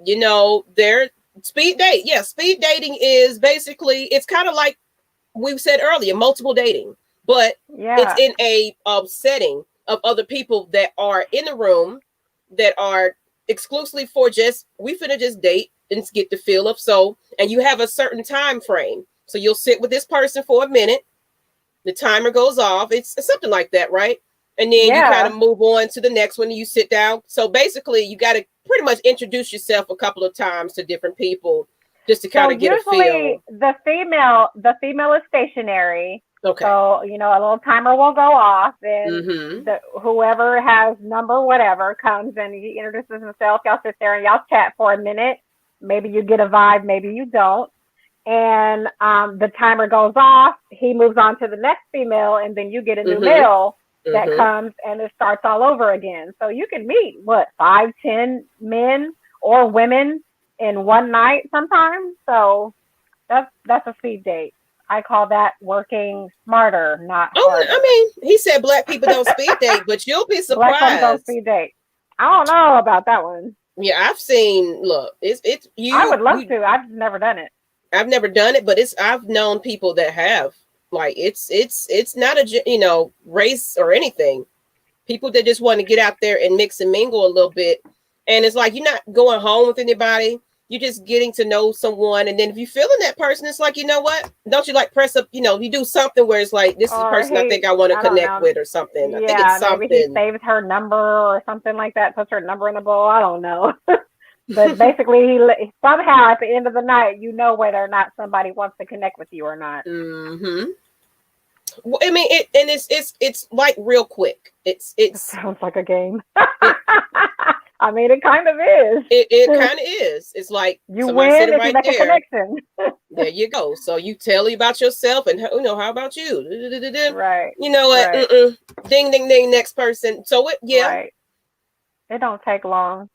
They're speed date. Yeah, speed dating is basically, it's kind of like we said earlier, multiple dating, but it's in a setting of other people that are in the room that are exclusively for we finna just date and get the feel of and you have a certain time frame. So you'll sit with this person for a minute. The timer goes off. It's something like that, right? And then you kind of move on to the next one and you sit down. So basically you got to pretty much introduce yourself a couple of times to different people just to kind of get a feel. The female is stationary. Okay. So, a little timer will go off and whoever has number whatever comes and he introduces himself. Y'all sit there and y'all chat for a minute. Maybe you get a vibe, maybe you don't. And the timer goes off. He moves on to the next female and then you get a new male that comes and it starts all over again. So you can meet 5, 10 men or women in one night sometimes. So that's a speed date. I call that working smarter, not Oh, harder. I mean, he said black people don't speed date, but you'll be Black folks don't surprised. speed date. I don't know about that one. Yeah, I've seen. Look, it's you. I would love to. I've never done it. I've never done it, but I've known people that have. Like it's not a race or anything. People that just want to get out there and mix and mingle a little bit, and it's like you're not going home with anybody. You're just getting to know someone, and then if you're feeling that person, it's like, you know what? Don't you like press up? You do something where it's like, this is the person I think I want to connect with, or something. Yeah, I think it's something. maybe he saves her number or something like that, puts her number in the bowl. I don't know. But basically, somehow at the end of the night, you know whether or not somebody wants to connect with you or not. Mm-hmm. Well, I mean, it's like real quick. It sounds like a game. I mean, it kind of is. It kind of is. It's like you win if you make a connection. There you go. So you tell you about yourself, and how about you? Right. You know what? Right. Ding, ding, ding. Next person. So Right. It don't take long.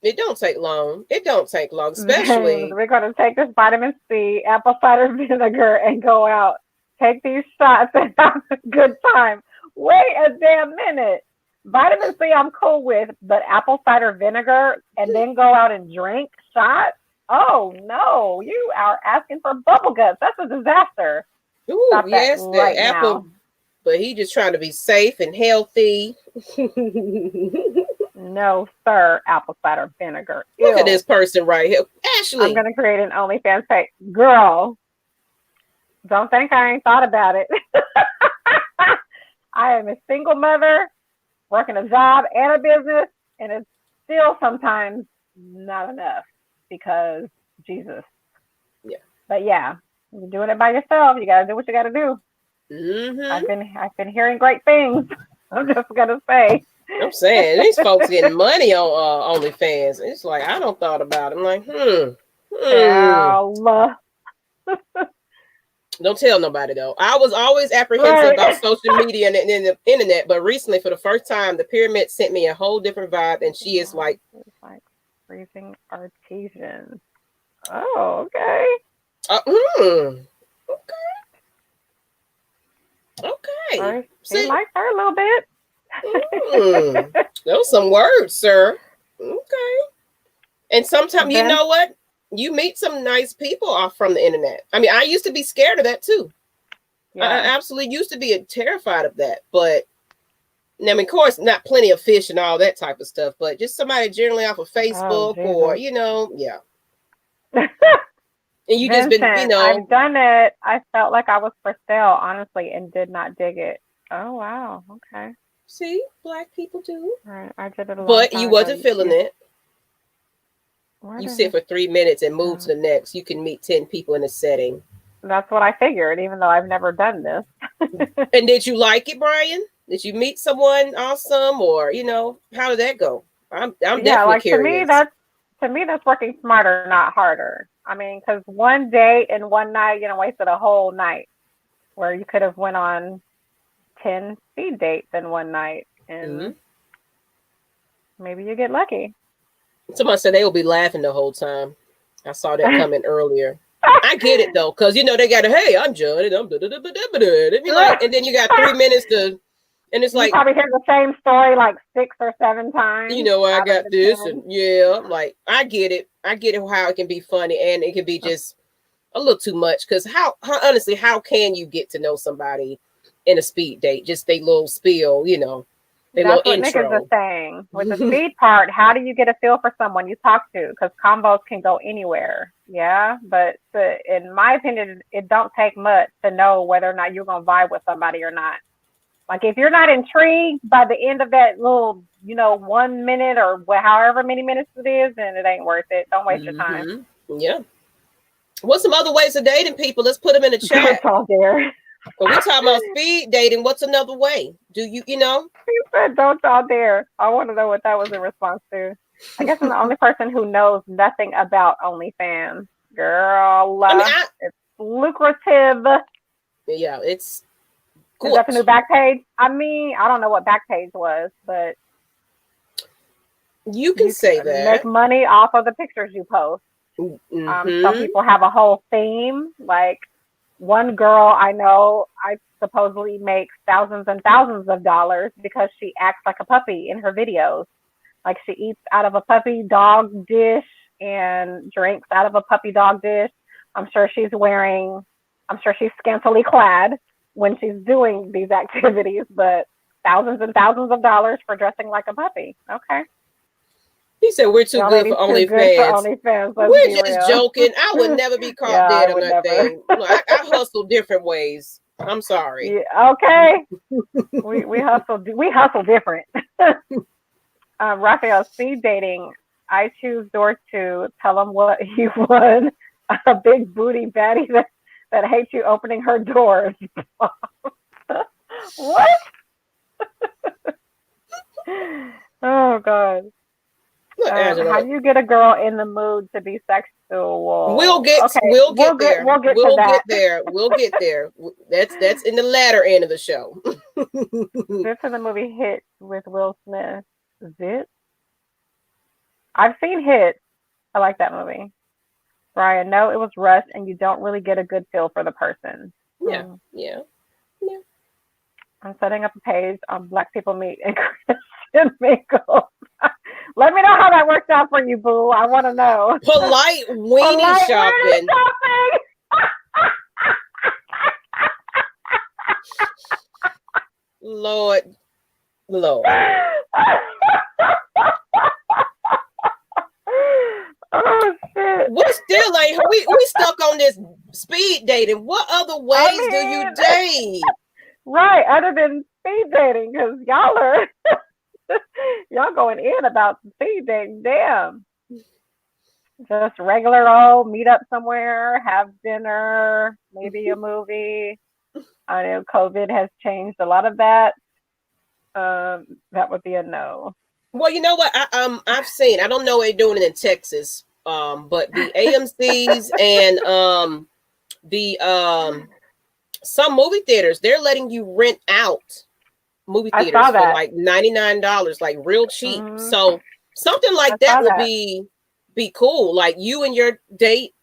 It don't take long. It don't take long, especially. We're going to take this vitamin C, apple cider vinegar, and go out. Take these shots and have a good time. Wait a damn minute. Vitamin C I'm cool with, but apple cider vinegar and then go out and drink shots? Oh, no. You are asking for bubble guts. That's a disaster. Ooh, stop yes, that the right apple. now. But he just trying to be safe and healthy. No, sir, apple cider vinegar. Look at this person right here. Ashley. I'm going to create an OnlyFans page. Girl, don't think I ain't thought about it. I am a single mother, working a job and a business, and it's still sometimes not enough because Jesus. Yeah. But yeah, you're doing it by yourself. You got to do what you got to do. Mm-hmm. I've been hearing great things. I'm just gonna say. I'm saying these folks getting money on OnlyFans. It's like I don't thought about it. I'm like, Don't tell nobody though. I was always apprehensive about social media and the internet, but recently, for the first time, the pyramid sent me a whole different vibe, and she is like freezing artesian. Oh, okay. Okay. She likes her a little bit. Those some words, sir. Okay. And sometimes, you know what? You meet some nice people off from the internet. I mean, I used to be scared of that too. Yeah. I absolutely used to be terrified of that. But I mean, of course, not plenty of fish and all that type of stuff, but just somebody generally off of Facebook or, yeah. And you Vincent, just been, I've done it. I felt like I was for sale, honestly, and did not dig it. Oh, wow. Okay. See, black people do. Right. I did it a long But time you wasn't ago. feeling it. You sit for 3 minutes and move to the next. You can meet 10 people in a setting. That's what I figured, even though I've never done this. And did you like it, Brian? Did you meet someone awesome, or how did that go? I'm definitely curious. To me that's working smarter, not harder. I mean, because one date and one night, wasted a whole night, where you could have went on 10 speed dates in one night, and maybe you get lucky. Somebody said they will be laughing the whole time. I saw that coming earlier. I get it though, because they got hey, I'm Judd, and I'm and then you got 3 minutes to, and it's like you probably hear the same story like 6 or 7 times. I got this, 10. And like I get it how it can be funny and it can be just a little too much. Because how honestly, how can you get to know somebody in a speed date? Just they little spiel, That's what Nick is saying. With the speed part, how do you get a feel for someone you talk to? Because combos can go anywhere. Yeah, but in my opinion, it don't take much to know whether or not you're going to vibe with somebody or not. Like if you're not intrigued by the end of that little, 1 minute or however many minutes it is, then it ain't worth it. Don't waste your time. Yeah. What's some other ways of dating people? Let's put them in the chat. Don't dare. But we're talking about speed dating. What's another way? Do you? He said, "Don't y'all dare." I want to know what that was in response to. I guess I'm the only person who knows nothing about OnlyFans. Girl, it's lucrative. Yeah, it's. Is that the new Backpage? I mean, I don't know what Backpage was, but you can say that. Make money off of the pictures you post. Some people have a whole theme, like One girl I know, I supposedly makes thousands and thousands of dollars because she acts like a puppy in her videos. Like she eats out of a puppy dog dish and drinks out of a puppy dog dish. I'm sure she's wearing, I'm sure she's scantily clad when she's doing these activities, but thousands and thousands of dollars for dressing like a puppy. Okay. He said we're too Y'all good for ladies too good for OnlyFans. OnlyFans. Let's We're be just real. joking. I would never be caught Yeah, I dead on would that never. thing. Look, I hustle different ways. I'm sorry. Yeah, okay. we hustle different. Raphael, speed dating. I choose door two. Tell them what you won. A big booty baddie that hates you opening her doors. What? Oh God. Look, How Angela, do you get a girl in the mood to be sexual? we'll get Okay, there. We'll get to that. We'll get there. That's in the latter end of the show. This is the movie Hit with Will Smith. Zit? I've seen Hit. I like that movie. Brian, no, it was rushed and you don't really get a good feel for the person. Yeah. Yeah. I'm setting up a page on Black People Meet and Christian Mingle. Let me know how that worked out for you, boo. I want to know. Polite weenie shopping. Lord. Oh shit. We still ain't we stuck on this speed dating. What other ways do you date? Right, other than speed dating, because y'all are y'all going in about speed dating. Damn. Just regular old meet up somewhere, have dinner, maybe a movie. I know COVID has changed a lot of that. That would be a no. Well, you know what? I've seen. I don't know what they're doing in Texas. But the AMC's and the some movie theaters, they're letting you rent out movie theaters for like $99, like real cheap. Mm-hmm. So something like that would be cool. Like you and your date,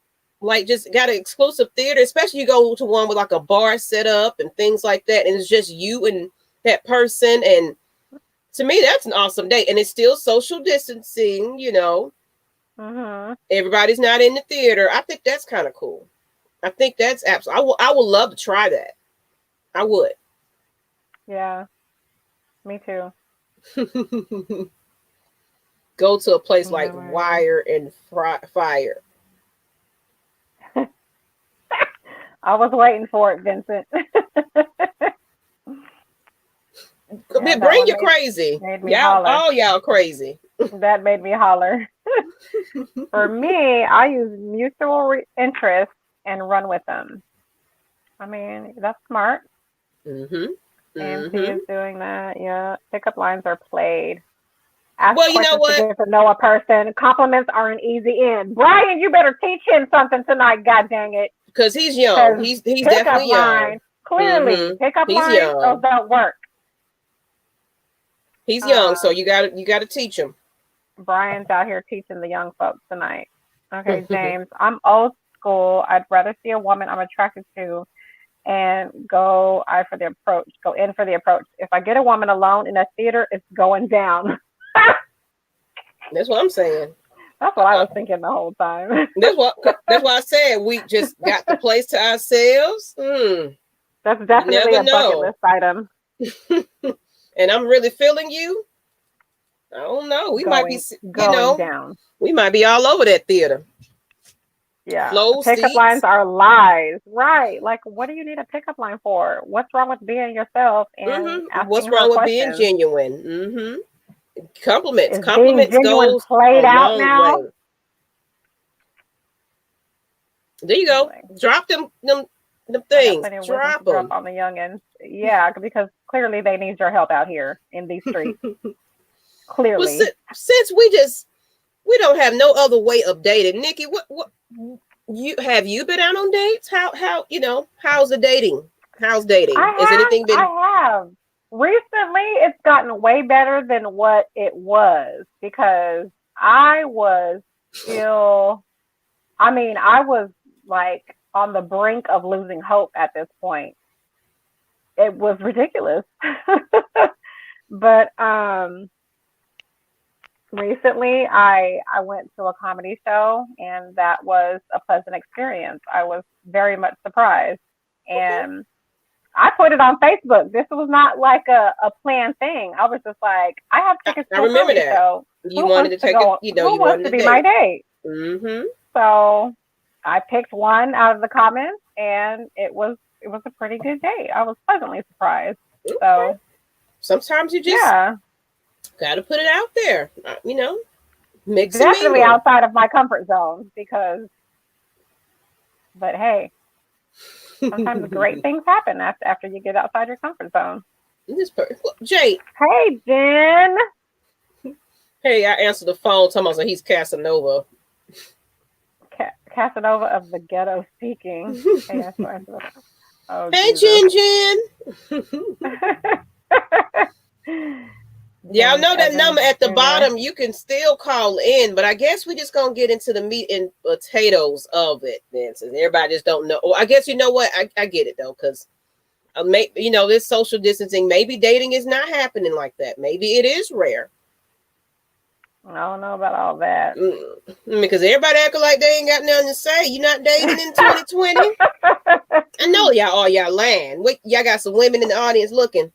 like just got an exclusive theater, especially you go to one with like a bar set up and things like that, and it's just you and that person. And to me, that's an awesome date, and it's still social distancing, you know. Mm-hmm. Everybody's not in the theater. I think that's kind of cool. I think that's absolutely. I would love to try that. I would. Yeah, me too. Go to a place like Wire and Fire. I was waiting for it, Vincent. Yeah, bring you crazy. All y'all crazy. That made me holler. For me, I use mutual interest and run with them. I mean, that's smart. Mm-hmm. AMC is doing that. Yeah, pickup lines are played. Ask well, you know what? To get to know a person. Compliments are an easy in. Brian, you better teach him something tonight. God dang it! Because he's young. He's definitely young. Clearly, pickup lines those don't work. He's young, so you got to teach him. Brian's out here teaching the young folks tonight. Okay, James, I'm old school. I'd rather see a woman I'm attracted to and go in for the approach. If I get a woman alone in a theater, it's going down. That's what I'm saying. That's what I was thinking the whole time. That's why I said we just got the place to ourselves. That's definitely a bucket list item. And I'm really feeling you. I don't know. We might be, down. We might be all over that theater. Yeah. Pickup lines are lies. Right. Like, what do you need a pickup line for? What's wrong with being yourself? And what's wrong with being genuine? Mm-hmm. Compliments goes played out now. Way. There you go. Drop them things. Drop them on the youngins. Yeah, because clearly they need your help out here in these streets. Clearly, well, since we don't have no other way of dating, Nikki, what you been out on dates? How how's the dating? How's dating? Anything been? I have. Recently, it's gotten way better than what it was because I was like on the brink of losing hope at this point. It was ridiculous. But recently I went to a comedy show, and that was a pleasant experience. I was very much surprised. And I put it on Facebook. This was not like a planned thing. I was just like, I have tickets to I a remember comedy that. show. You wanted to take go, it, you know, who you wants wanted to to be my date? Mm-hmm. So I picked one out of the comments, and it was a pretty good date. I was pleasantly surprised. Okay. So sometimes you just gotta put it out there, you know, mix and definitely mingle. outside of my comfort zone, but hey, sometimes great things happen after you get outside your comfort zone. Jay. Hey, Jen. Hey, I answered the phone. Talking about he's Casanova. Casanova of the ghetto speaking. Hey, hey, Jen. Y'all know that number at the bottom. You can still call in, but I guess we just gonna get into the meat and potatoes of it, then, since everybody just don't know. Well, I guess you know what, I get it though, because you know, this social distancing, maybe dating is not happening like that. Maybe it is rare. I don't know about all that. Because everybody acting like they ain't got nothing to say. You not dating in 2020? I know y'all lying. Y'all got some women in the audience looking.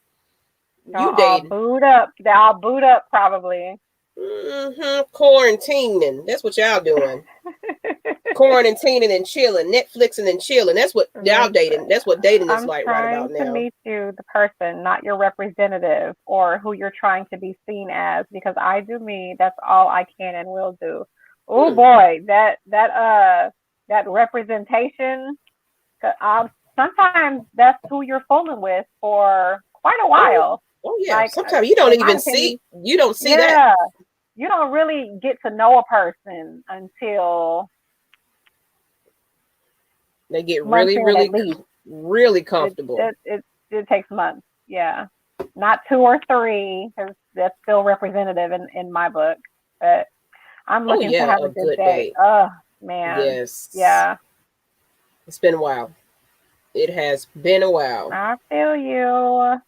You dating? Booed up. They're all booed up, probably. Quarantining. That's what y'all doing. Quarantining and chilling, Netflixing and chilling. That's what y'all dating. That's what dating is like right about now. I'm trying to meet you, the person, not your representative or who you're trying to be seen as, because I do me. That's all I can and will do. Oh boy, that representation. Sometimes that's who you're fooling with for quite a while. Oh yeah. Like, sometimes you don't even see. You don't see that. You don't really get to know a person until they get really comfortable. It takes months. Yeah. Not 2 or 3, because that's still representative in my book. But I'm looking to have a good day. Oh, man. Yes. Yeah. It's been a while. It has been a while. I feel you.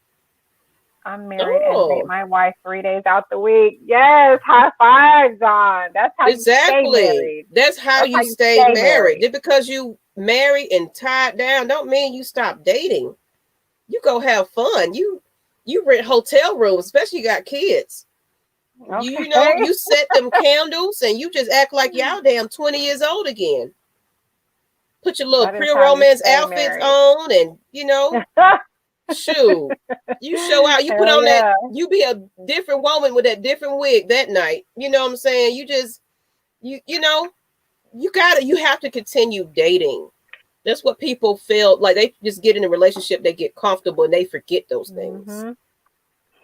I'm married and date my wife 3 days out the week. Yes, high five, John. That's how you stay married. That's how you stay married. Just because you married and tied down don't mean you stop dating. You go have fun. You rent hotel rooms, especially you got kids. Okay. You know, you set them candles and you just act like y'all damn 20 years old again. Put your little pre-romance outfits on, and you know, shoot, you show out. You put on that. You be a different woman with that different wig that night. You know what I'm saying? You just, you know, you have to continue dating. That's what people feel like. They just get in a relationship, they get comfortable, and they forget those things. Mm-hmm.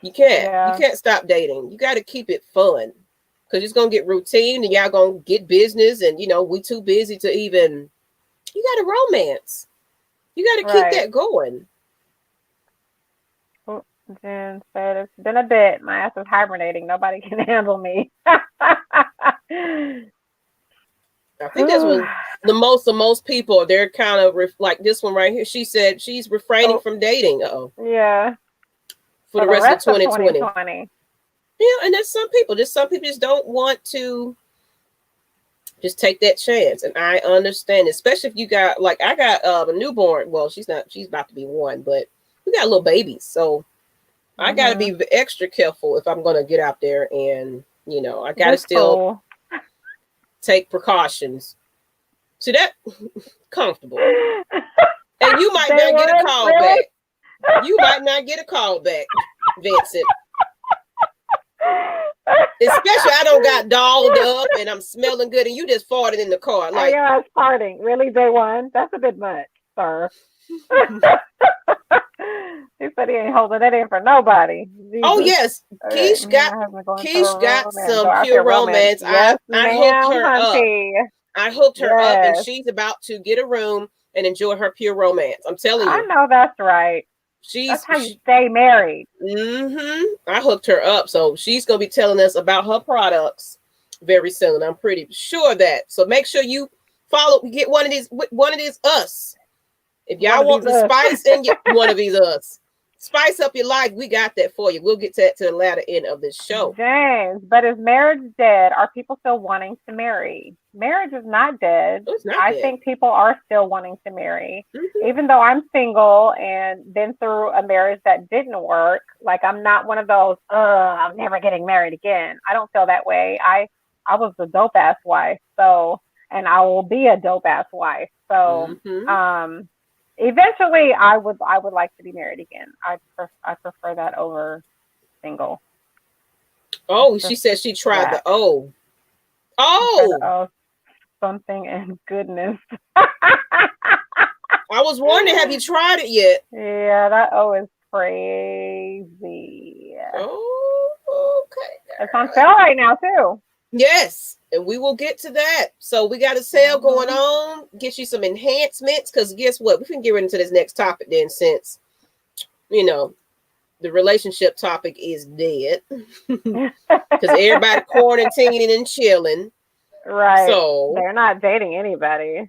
You can't stop dating. You got to keep it fun, because it's gonna get routine, and y'all gonna get business, and you know, we too busy to even. You got to romance. You got to keep that going. Jen said, it's been a bit. My ass is hibernating. Nobody can handle me. I think that's what most people, they're kind of like this one right here. She said she's refraining from dating. Yeah. For the rest of 2020. Yeah, and there's some people just don't want to just take that chance, and I understand, especially if you got, like, I got a newborn. Well, she's about to be 1, but we got little babies, so I got to be extra careful if I'm going to get out there, and you know, I got to still take precautions. See that? Comfortable, and you might not get a call back. You might not get a call back, Vincent. Especially I don't got dolled up and I'm smelling good and you just farted in the car. Like, yeah, I was farting. Really, day one? That's a bit much, sir. He said he ain't holding that in for nobody. Jesus. Oh yes, Keish got some pure romance. Yes, I hooked her up. I hooked her up, and she's about to get a room and enjoy her pure romance. I'm telling you. I know that's right. That's how you stay married. I hooked her up, so she's gonna be telling us about her products very soon. I'm pretty sure that. So make sure you get one of these us. If y'all want the spice and get one of these us. Spice up your life. We got that for you. We'll get to that to the latter end of this show. James, but is marriage dead? Are people still wanting to marry? Marriage is not dead. It's not I dead. think people are still wanting to marry. Mm-hmm. Even though I'm single and been through a marriage that didn't work, like I'm not one of those, I'm never getting married again. I don't feel that way. I was a dope ass wife, so, and I will be a dope ass wife. So, eventually, I would like to be married again. I prefer that over single. Oh, she said she tried the O. Oh, something and goodness. I was wondering, have you tried it yet? Yeah, that O is crazy. Oh, okay. It's on sale right now too. Yes, and we will get to that. So we got a sale going on. Get you some enhancements, because guess what? We can get into this next topic then, since the relationship topic is dead, because everybody quarantining and chilling. Right. So they're not dating anybody.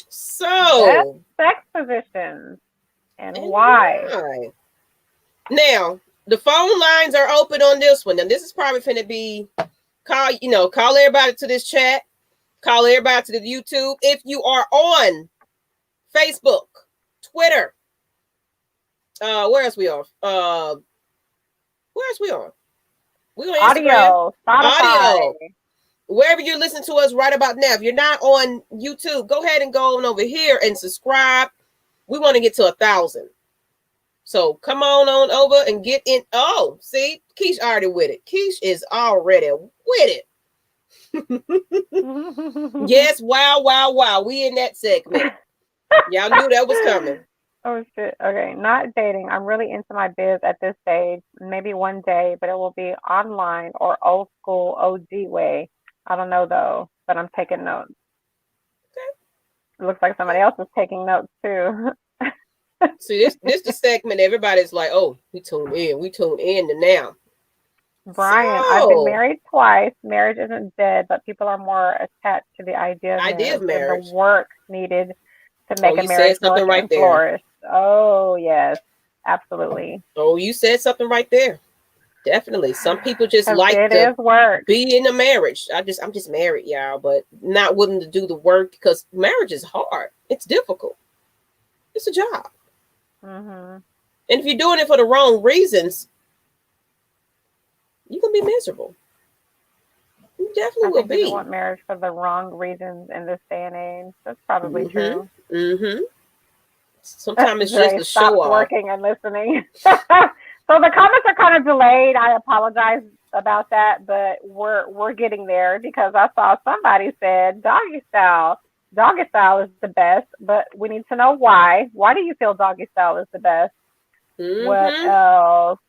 So sex positions and why? Now the phone lines are open on this one, and this is probably going to be call everybody to this chat, call everybody to the YouTube. If you are on Facebook, Twitter, where else we are? Where else we on? We on Instagram, audio. Wherever you listen to us right about now. If you're not on YouTube, go ahead and go on over here and subscribe. We want to get to 1,000. So come on over and get in. Oh, see, Keish already with it. Keish is already with it. Yes, wow. We in that segment. Y'all knew that was coming. Oh shit. Okay, not dating. I'm really into my biz at this stage. Maybe one day, but it will be online or old school OG way. I don't know though, but I'm taking notes. Okay. It looks like somebody else is taking notes too. See, this the segment everybody's like, oh, we tuned in to now. Brian, I've been married twice. Marriage isn't dead, but people are more attached to the idea of marriage. The work needed to make a marriage work and flourish. Oh, yes, absolutely. Oh, you said something right there. Definitely. Some people just like to be in a marriage. I'm just married, y'all, but not willing to do the work, because marriage is hard. It's difficult. It's a job. And if you're doing it for the wrong reasons, you're going to be miserable. You definitely will be. People want marriage for the wrong reasons in this day and age. That's probably true. Sometimes it's just a show off. Working and listening. So the comments are kind of delayed. I apologize about that, but we're getting there, because I saw somebody said doggy style. Doggy style is the best, but we need to know why. Why do you feel doggy style is the best? What else?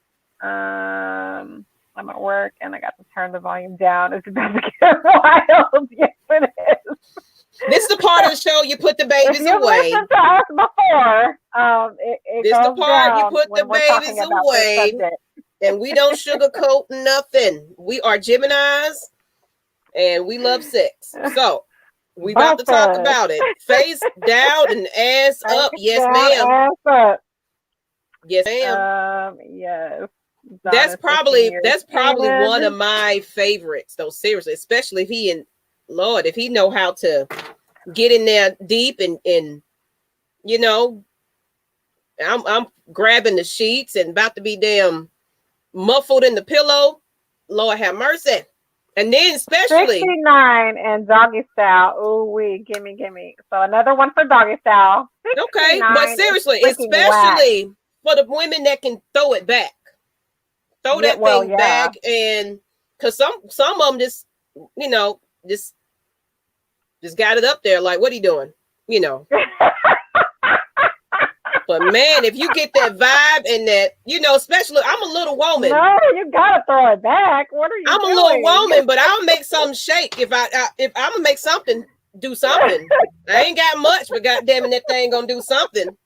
I'm at work and I got to turn the volume down. It's about to get wild. Yes, it is. This is the part of the show you put the babies if you away. Listened to us before, this is the part you put the babies away, and we don't sugarcoat nothing. We are Geminis, and we love sex. So we about to talk about it. Face down and ass up. Yes, ma'am. Ass up. Yes, ma'am. Yes. That's probably one of my favorites, though. Seriously, especially if he know how to get in there deep and I'm grabbing the sheets and about to be damn muffled in the pillow. Lord have mercy. And then especially 69 and doggy style. Ooh, gimme. So another one for doggy style. Okay, but seriously, especially for the women that can throw it back. Throw that thing back, and because some of them just got it up there like, what are you doing? But man, if you get that vibe and that, especially, I'm a little woman. No, you gotta throw it back. What are you doing? I'm a little woman, but I'll make something shake. If I'm gonna make something do something. I ain't got much, but goddamn it, that thing gonna do something.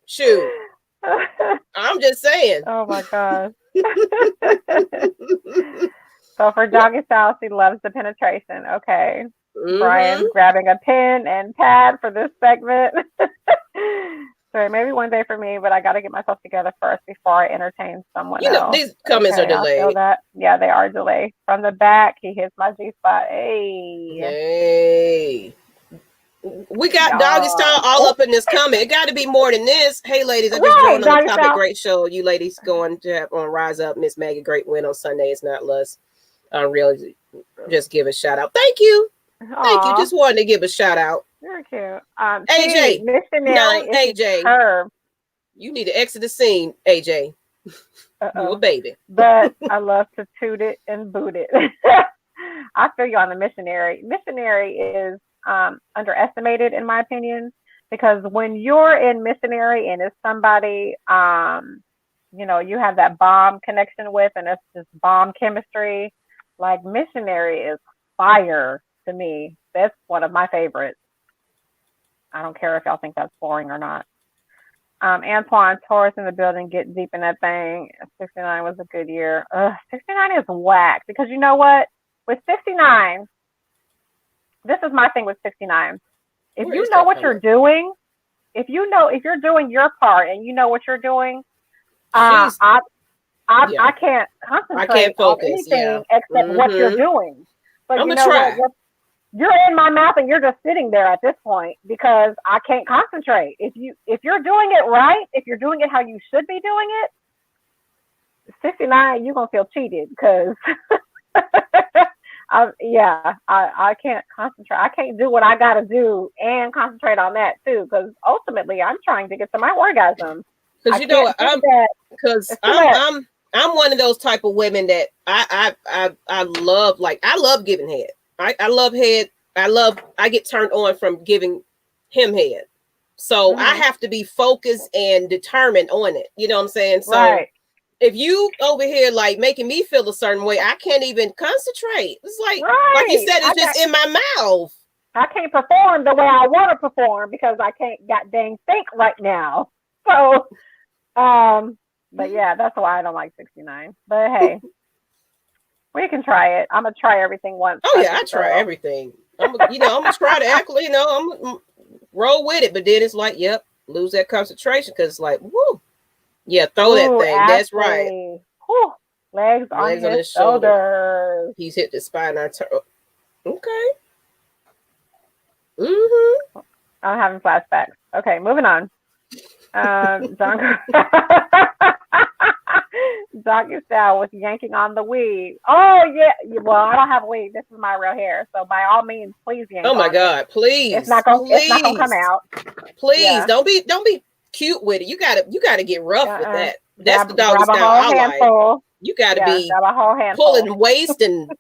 Shoot. I'm just saying. Oh my gosh. So for doggy style, she loves the penetration. Okay. Mm-hmm. Brian's grabbing a pen and pad for this segment. So maybe one day for me, but I got to get myself together first before I entertain someone else. These comments are Okay, I feel delayed. that. Yeah, they are delayed. From the back, he hits my G spot. Hey. Hey. We got doggy style Yeah. all up in this comment. It got to be more than this. Hey, ladies, I just Right, joined on the doggy topic. style. Great show. You ladies going to have on Rise Up. Miss Maggie, great win on Sunday. It's not less. Really, just give a shout out. Thank you. Thank you. Aw, Just wanted to give a shout out. you're cute. AJ, T, missionary known is his AJ. curve. You need to exit the scene, AJ. You a baby. But I love to toot it and boot it. I feel you on the missionary. Missionary is underestimated in my opinion because when you're in missionary and it's somebody you have that bomb connection with and it's just bomb chemistry, like missionary is fire to me. That's one of my favorites. I don't care if y'all think that's boring or not. Antoine, Taurus in the building, get deep in that thing. 69 was a good year. 69 is whack because you know what? With 69, this is my thing with 69. If you know what you're doing, if you're doing your part and you know what you're doing, I can't concentrate I can't focus, on anything except what you're doing. But I'm you gonna know try. what? You're in my mouth and you're just sitting there at this point because I can't concentrate. If you're doing it right, if you're doing it how you should be doing it, 69, you're gonna feel cheated because I can't concentrate. I can't do what I gotta do and concentrate on that too because ultimately I'm trying to get to my orgasm. Because you know I'm one of those type of women that I love, like I love giving head. I love head. I get turned on from giving him head. So I have to be focused and determined on it. You know what I'm saying? So if you over here like making me feel a certain way, I can't even concentrate. It's like you said, it's just in my mouth. I can't perform the way I want to perform because I can't god dang think right now. So but yeah, that's why I don't like 69. But hey, we can try it. I'm gonna try everything once. Oh yeah, I try everything. I'm gonna try to act. I'm gonna roll with it. But then it's like, yep, lose that concentration because it's like, woo, yeah, throw that thing. Ashley. That's right. Whew. Legs on his shoulders. He's hit the spine. Okay. Mm-hmm. I'm having flashbacks. Okay, moving on. Doggy style was yanking on the weed. Oh yeah. Well, I don't have weed. This is my real hair. So by all means, please yank. Oh my God, please. It's not gonna come out. Please don't be cute with it. You gotta get rough with that. That's the doggy style I like. You gotta be pulling waist and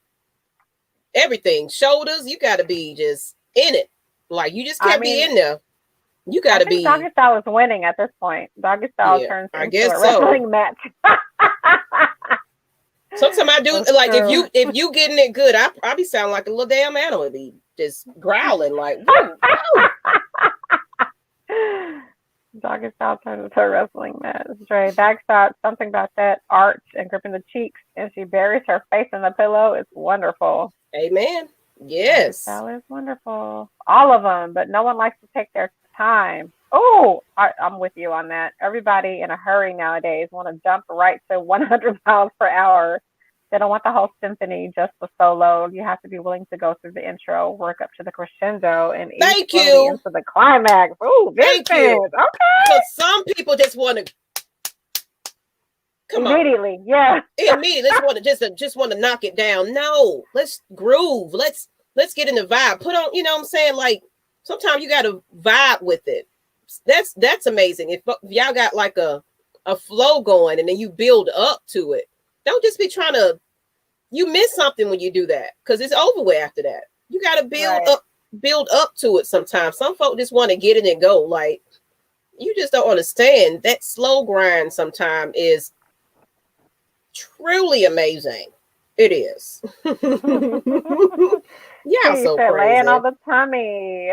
everything, shoulders. You gotta be just in it. Like you just can't be in there. You gotta be. Doggy style is winning at this point. Doggy style turns into a wrestling match. Sometimes I do like if you getting it good, I be sounding like a little damn animal. Be just growling like. Whoa, whoa. Doggy style turns into a wrestling match. Dre backshot, something about that arch and gripping the cheeks, and she buries her face in the pillow. It's wonderful. Amen. Yes. Style is wonderful. All of them, but no one likes to take their time. Oh, I'm with you on that. Everybody in a hurry nowadays want to jump right to 100 miles per hour. They don't want the whole symphony, just the solo. You have to be willing to go through the intro, work up to the crescendo, and ease slowly into the climax. Oh, thank you. Okay. Because some people just want to come immediately. on. Yeah. Immediately, just want to knock it down. No, let's groove. Let's get in the vibe. Put on, you know what I'm saying? Like sometimes you got to vibe with it. That's amazing. If y'all got like a flow going and then you build up to it. Don't just be trying to, you miss something when you do that because it's over with after that. You got to build up to it sometimes. Some folk just want to get it and go. Like, you just don't understand that slow grind sometimes is truly amazing. It is. Yeah, so crazy. Laying on the tummy.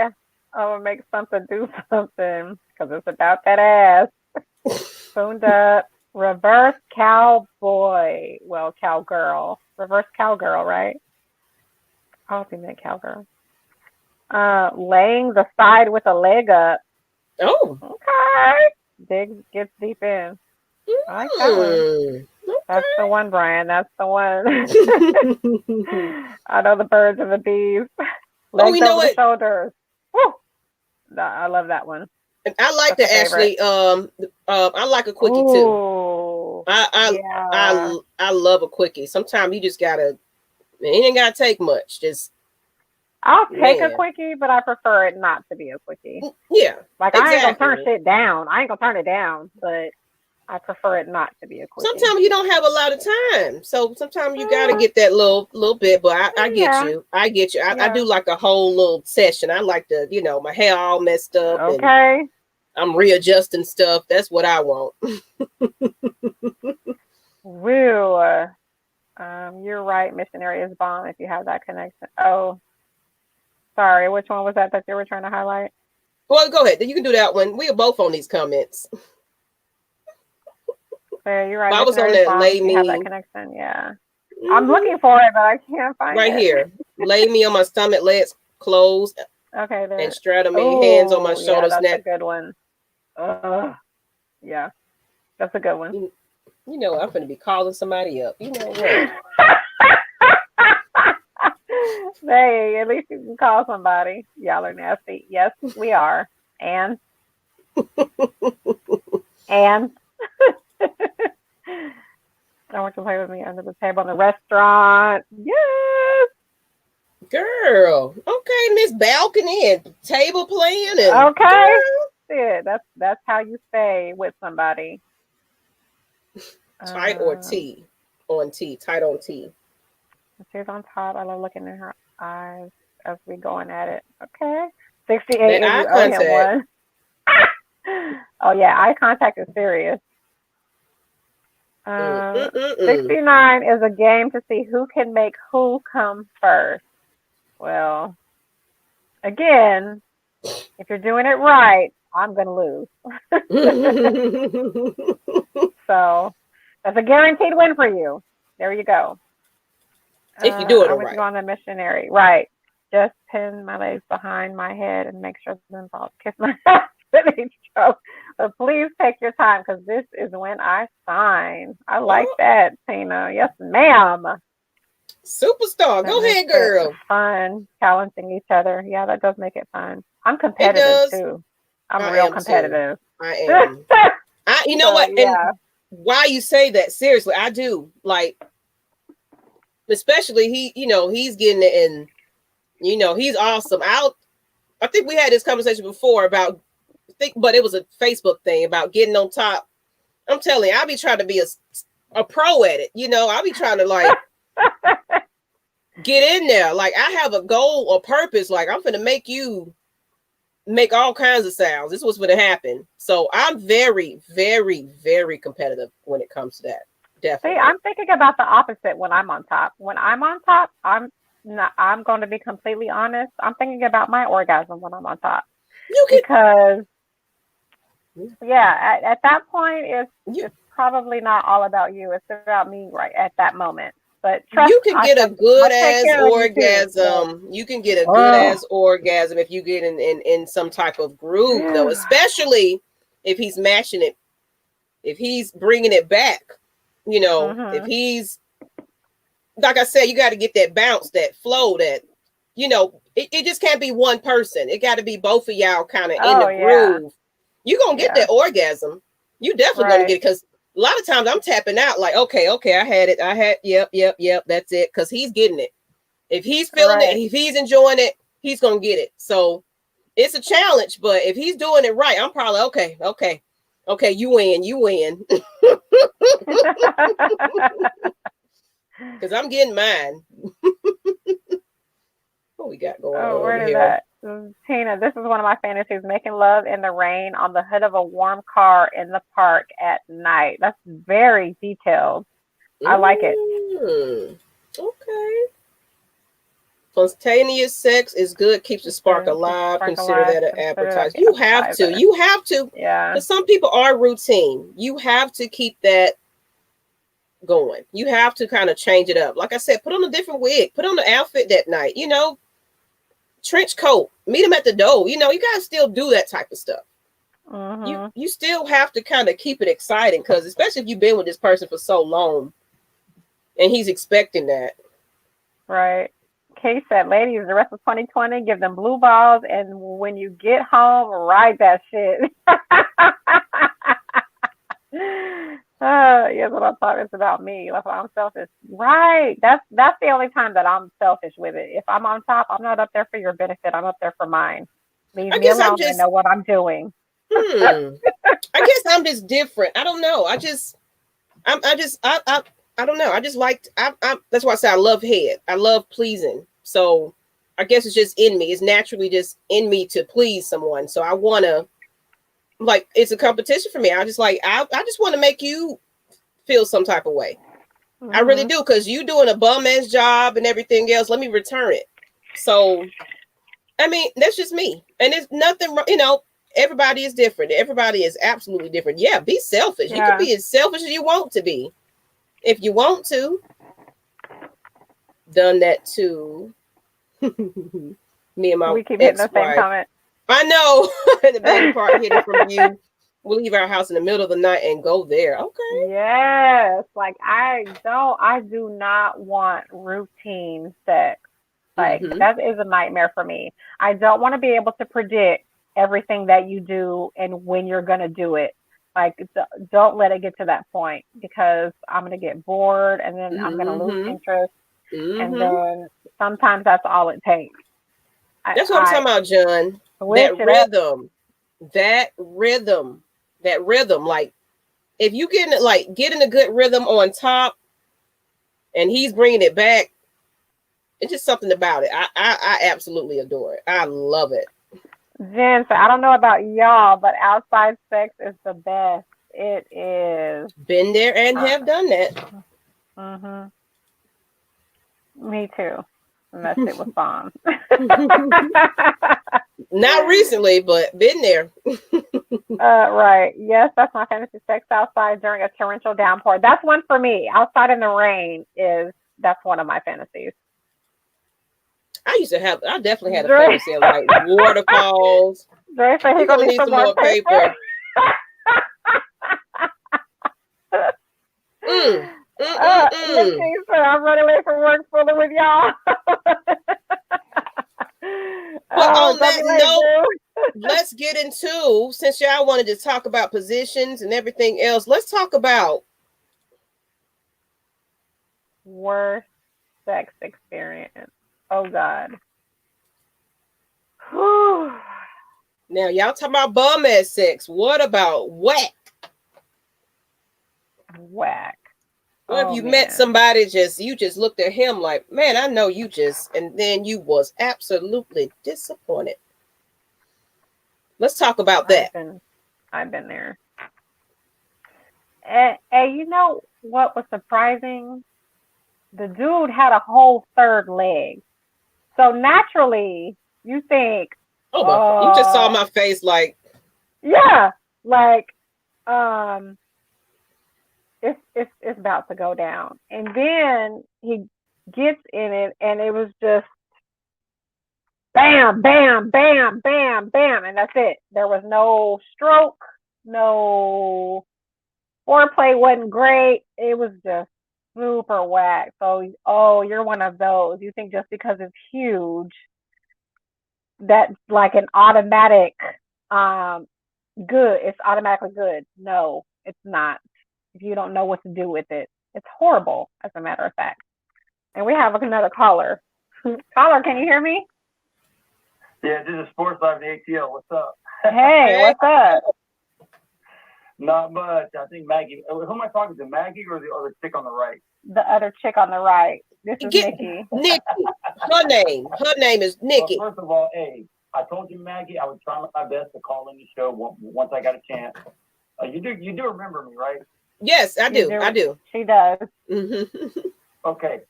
Oh, make something do something because it's about that ass. Spooned up. Reverse cowboy. Well, cowgirl. Reverse cowgirl, right? I don't think that cowgirl. Laying the side with a leg up. Oh. Okay. Gets deep in. I like that one. That's the one, Brian. That's the one. I know the birds and the bees. Legs you know over the what? shoulders. Woo! I love that one. I like That's to actually. I like a quickie too. Ooh, I love a quickie. Sometimes you just gotta. It ain't gotta take much. Just I'll take a quickie, but I prefer it not to be a quickie. Yeah, like exactly. I ain't gonna turn shit down. I ain't gonna turn it down, but I prefer it not to be a quickie. Sometimes you don't have a lot of time, so sometimes you gotta get that little bit. But I get you. I get you. I do like a whole little session. I like to, my hair all messed up. Okay. And I'm readjusting stuff. That's what I want. Woo. You're right. Missionary is bomb if you have that connection. Oh, sorry. Which one was that you were trying to highlight? Well, go ahead. You can do that one. We are both on these comments. Yeah, you're right. I was on that. Lay me. Have that connection. Yeah. I'm looking for it, but I can't find it. Right here. Lay me on my stomach, legs closed. Okay. There. And straddle me, hands on my shoulders. Yeah, that's a good one. Yeah. That's a good one. I'm going to be calling somebody up. You know what? Hey, at least you can call somebody. Y'all are nasty. Yes, we are. And I want to play with me under the table in the restaurant. Yes. Girl. Okay, Miss Balcony and table playing. And okay. Yeah, that's how you stay with somebody. Tight or T? On T. Tight on T. She's on top. I love looking in her eyes as we going at it. Okay. 68 and you owe him one. Oh yeah, eye contact is serious. 69 is a game to see who can make who come first. Well, again, if you're doing it right, I'm gonna lose. So that's a guaranteed win for you. There you go. If you do it right. I was on the missionary. Right. Just pin my legs behind my head and make sure the balls kiss my ass with each stroke. But please take your time because this is when I sign. I like that, Tina. Yes, ma'am. Superstar. Go ahead, girl. Fun challenging each other. Yeah, that does make it fun. I'm competitive too. I'm real competitive. Too. I am. You know what? Yeah. And why you say that? Seriously, I do. Like, especially he's getting it, and he's awesome. I think we had this conversation before about but it was a Facebook thing about getting on top. I'm telling you, I'll be trying to be a pro at it. I'll be trying to like get in there. Like I have a goal or purpose. Like I'm going to make you make all kinds of sounds. This was going to happen. So I'm very, very, very competitive when it comes to that. Definitely. See, I'm thinking about the opposite when I'm on top. When I'm on top, I'm going to be completely honest. I'm thinking about my orgasm when I'm on top. Because at that point, it's probably not all about you. It's about me right at that moment. But you can get a good ass orgasm. You can get a good ass orgasm if you get in some type of groove, though. Especially if he's matching it, if he's bringing it back. If he's like I said, you got to get that bounce, that flow, that it just can't be one person. It got to be both of y'all kind of in the groove. You're gonna get that orgasm. You definitely gonna get it because a lot of times I'm tapping out like, okay, I had it. Yep, that's it. Because he's getting it. If he's feeling it, if he's enjoying it, he's gonna get it. So it's a challenge, but if he's doing it right, I'm probably okay, you win. Because I'm getting mine. What we got going on where over is here? That? Tina, this is one of my fantasies, making love in the rain on the hood of a warm car in the park at night. That's very detailed. I like it. Okay. Spontaneous sex is good, keeps the spark alive. Consider that an appetizer. You have to. Yeah. Because some people are routine. You have to keep that going. You have to kind of change it up. Like I said, put on a different wig, put on the outfit that night, trench coat, meet them at the door. You guys still do that type of stuff. Mm-hmm. You still have to kind of keep it exciting, because especially if you've been with this person for so long and he's expecting that. Right. Kay said, ladies, the rest of 2020, give them blue balls, and when you get home, ride that shit. Yes, what I'm talking about me. That's why I'm selfish. Right. That's the only time that I'm selfish with it. If I'm on top, I'm not up there for your benefit. I'm up there for mine. Leave me alone. I know what I'm doing. I guess I'm just different. I don't know. I don't know. I just like, that's why I say I love head. I love pleasing. So I guess it's just in me. It's naturally just in me to please someone. So I want to, like, it's a competition for me. I just want to make you feel some type of way. Mm-hmm. I really do. Because you doing a bum ass job and everything else. Let me return it. So, I mean, that's just me. And it's nothing, everybody is different. Everybody is absolutely different. Yeah, be selfish. Yeah. You can be as selfish as you want to be. If you want to. Done that too. Me and my we keep hitting the same comment. I know. The baby part hidden from you. We'll leave our house in the middle of the night and go there. Okay. Yes. Like I do not want routine sex. Like that is a nightmare for me. I don't want to be able to predict everything that you do and when you're going to do it. Like, don't let it get to that point, because I'm going to get bored, and then I'm going to lose interest. And then sometimes that's all it takes. That's what I'm talking about, John. That rhythm. Like, if you get in a good rhythm on top and he's bringing it back, it's just something about it. I absolutely adore it. I love it. Jen, so I don't know about y'all, but outside sex is the best. It is. Been there and have done that. Me too. And that shit was fun. Not recently, but been there. Right. Yes, that's my fantasy. Sex outside during a torrential downpour. That's one for me. Outside in the rain that's one of my fantasies. I definitely had a fantasy of like waterfalls. Dre said he's gonna need some more paper. I'm running late from work, fooling with y'all. But on that note, let's get into, since y'all wanted to talk about positions and everything else, let's talk about worst sex experience. Oh God. Now y'all talking about bum ass sex. What about whack? Whack. What if you met somebody you just looked at him like, man, I know you just, and then you was absolutely disappointed. Let's talk about that. I've been there. And you know what was surprising? The dude had a whole third leg. So naturally, you think, you just saw my face like, yeah, like, it's about to go down. And then he gets in it, and it was just bam, bam, bam, bam, bam, and that's it. There was no stroke, no foreplay wasn't great. It was just super whack. So, you're one of those. You think just because it's huge, that's like an automatic good. It's automatically good. No, it's not. If you don't know what to do with it, it's horrible, as a matter of fact. And we have another caller. Caller, can you hear me? Yeah, this is Sports Live in ATL. What's up? Hey, what's up? Not much. I think Maggie. Who am I talking to? Maggie or the other chick on the right? The other chick on the right. This is Nikki. Nikki. Her name is Nikki. Well, first of all, hey, I told you, Maggie, I would try my best to call in the show once I got a chance. You do remember me, right? Yes, I do. She does. Okay.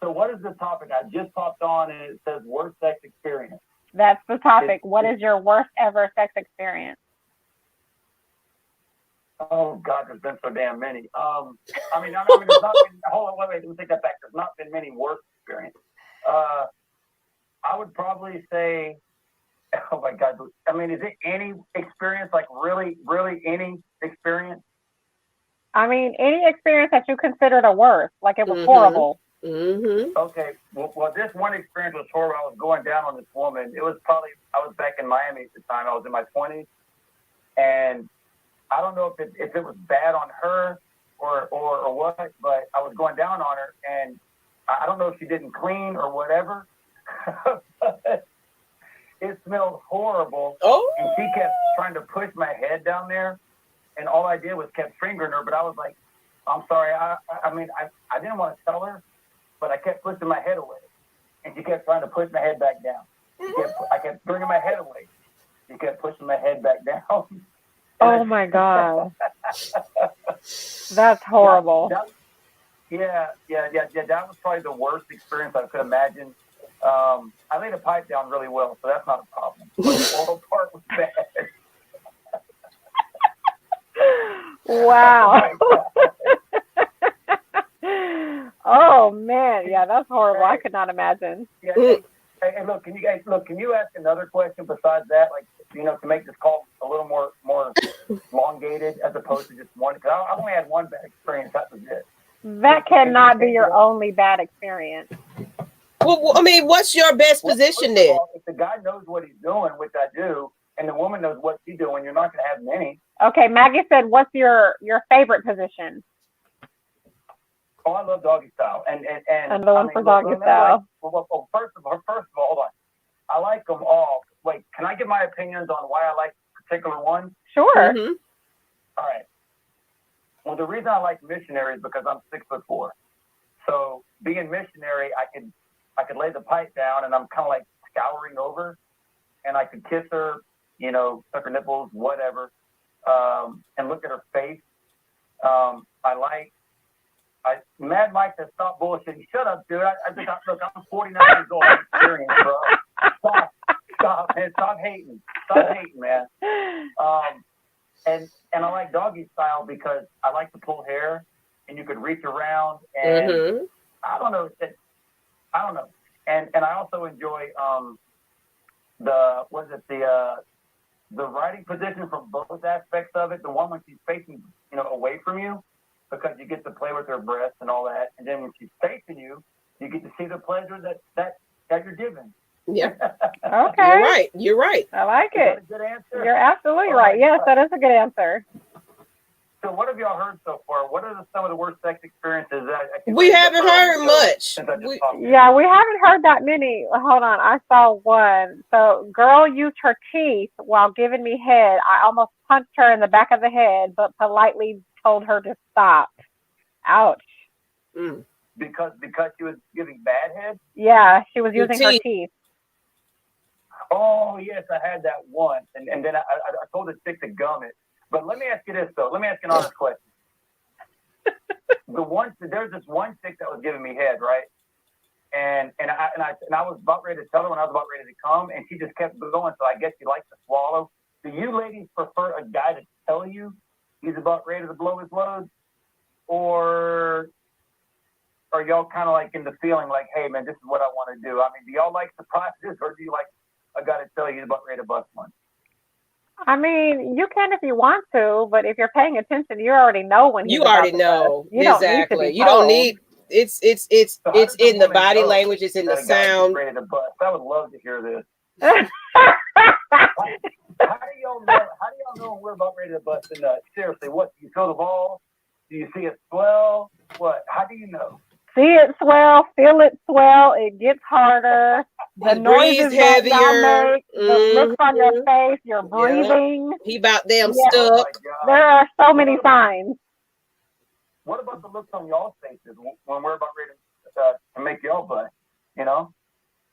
So what is the topic? I just popped on and it says worst sex experience. That's the topic. What is your worst ever sex experience? Oh God, there's been so damn many. I mean, there's not been. Hold on, wait, let me take that back. There's not been many worst experiences. I would probably say, oh my God. I mean, is it any experience? Like really, really any experience? I mean, any experience that you consider the worst, like it was horrible. Mm-hmm. Okay. Well, this one experience was horrible. I was going down on this woman. It was probably, I was back in Miami at the time. I was in my 20s, and I don't know if it was bad on her or what, but I was going down on her, and I don't know if she didn't clean or whatever. It smelled horrible. Oh. And she kept trying to push my head down there, and all I did was kept fingering her. But I was like, I'm sorry. I didn't want to tell her, but I kept pushing my head away, and she kept trying to push my head back down. I kept bringing my head away. She kept pushing my head back down. Oh my God. That's horrible. Yeah. That was probably the worst experience I could imagine. I laid a pipe down really well, so that's not a problem. But the oral part was bad. Wow. Oh man, yeah, that's horrible. I could not imagine. Yeah. Hey, look, can you ask another question besides that? Like, to make this call a little more elongated as opposed to just one. Because I only had one bad experience. That was it. That cannot be your only bad experience. Well, I mean, what's your best position then? If the guy knows what he's doing, which I do, and the woman knows what she's doing, you're not going to have many. Okay, Maggie said, "What's your favorite position?" Oh, I love doggy style, and the one for doggy style. Well, first of all, hold on. I like them all. Wait, can I give my opinions on why I like particular ones? Sure. Mm-hmm. All right. Well, the reason I like missionary is because I'm 6'4". So being missionary, I could lay the pipe down and I'm kind of like scouring over, and I could kiss her, suck her nipples, whatever, and look at her face. Mad Mike said, "Stop bullshitting." Shut up, dude. Look, I'm 49 years old. I'm experienced, bro. Stop, man. Stop hating. Stop hating, man. And I like doggy style because I like to pull hair, and you could reach around, and I don't know. And I also enjoy the riding position from both aspects of it. The one when she's facing, away from you, because you get to play with her breasts and all that, and then when she's facing you, you get to see the pleasure that you're given. Yeah. Okay. You're right. I like it. Is that a good answer? You're absolutely right. Yes, that is a good answer. So what have y'all heard so far? What are some of the worst sex experiences that we haven't heard much. We haven't heard that many. Hold on, I saw one. So, girl used her teeth while giving me head. I almost punched her in the back of the head, but politely told her to stop. Ouch. Mm. Because she was giving bad head? Yeah, she was using her teeth. Oh, yes, I had that once. And then I told the chick to gum it. But let me ask you this, though. Let me ask you an honest question. There's this one chick that was giving me head, right? And I was about ready to tell her when I was about ready to come, and she just kept going. So I guess she likes to swallow. Do you ladies prefer a guy to tell you he's about ready to blow his load, or are y'all kind of like in the feeling like, hey man, this is what I want to do? I mean, do y'all like surprises, or do you like a guy to tell you he's about ready to bust one? I mean, you can if you want to, but if you're paying attention, you already know when you already know. You exactly. You don't need. It's in the body language. It's in the sound. Ready to bust. I would love to hear this. How do y'all know when we're about ready to bust a nut? Seriously, what? Do you feel the ball? Do you see it swell? What? How do you know? See it swell, feel it swell. It gets harder. The noises heavier. Y'all make, the looks on your face, you're breathing. He about damn stuck. There are so many signs. What about the looks on y'all's faces when we're about ready to make y'all bust?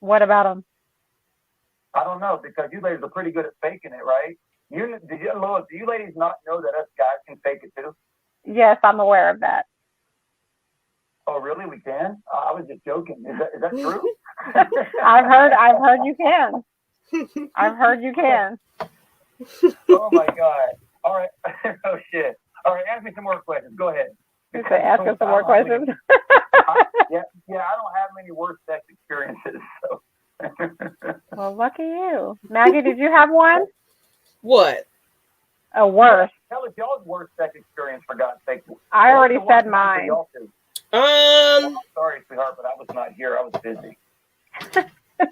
What about them? I don't know, because you ladies are pretty good at faking it, right? Do you ladies not know that us guys can fake it too? Yes, I'm aware of that. Oh, really? We can? I was just joking. Is that true? I've heard you can. I've heard you can. Oh my God! All right. Oh shit! All right, ask me some more questions. Go ahead. You say ask us some more questions. Yeah. I don't have many worse sex experiences. So. Well, lucky you, Maggie. Did you have one? What? A worse. Tell us y'all's worst sex experience, for God's sake. I already said mine. Sorry, sweetheart, but I was not here. I was busy.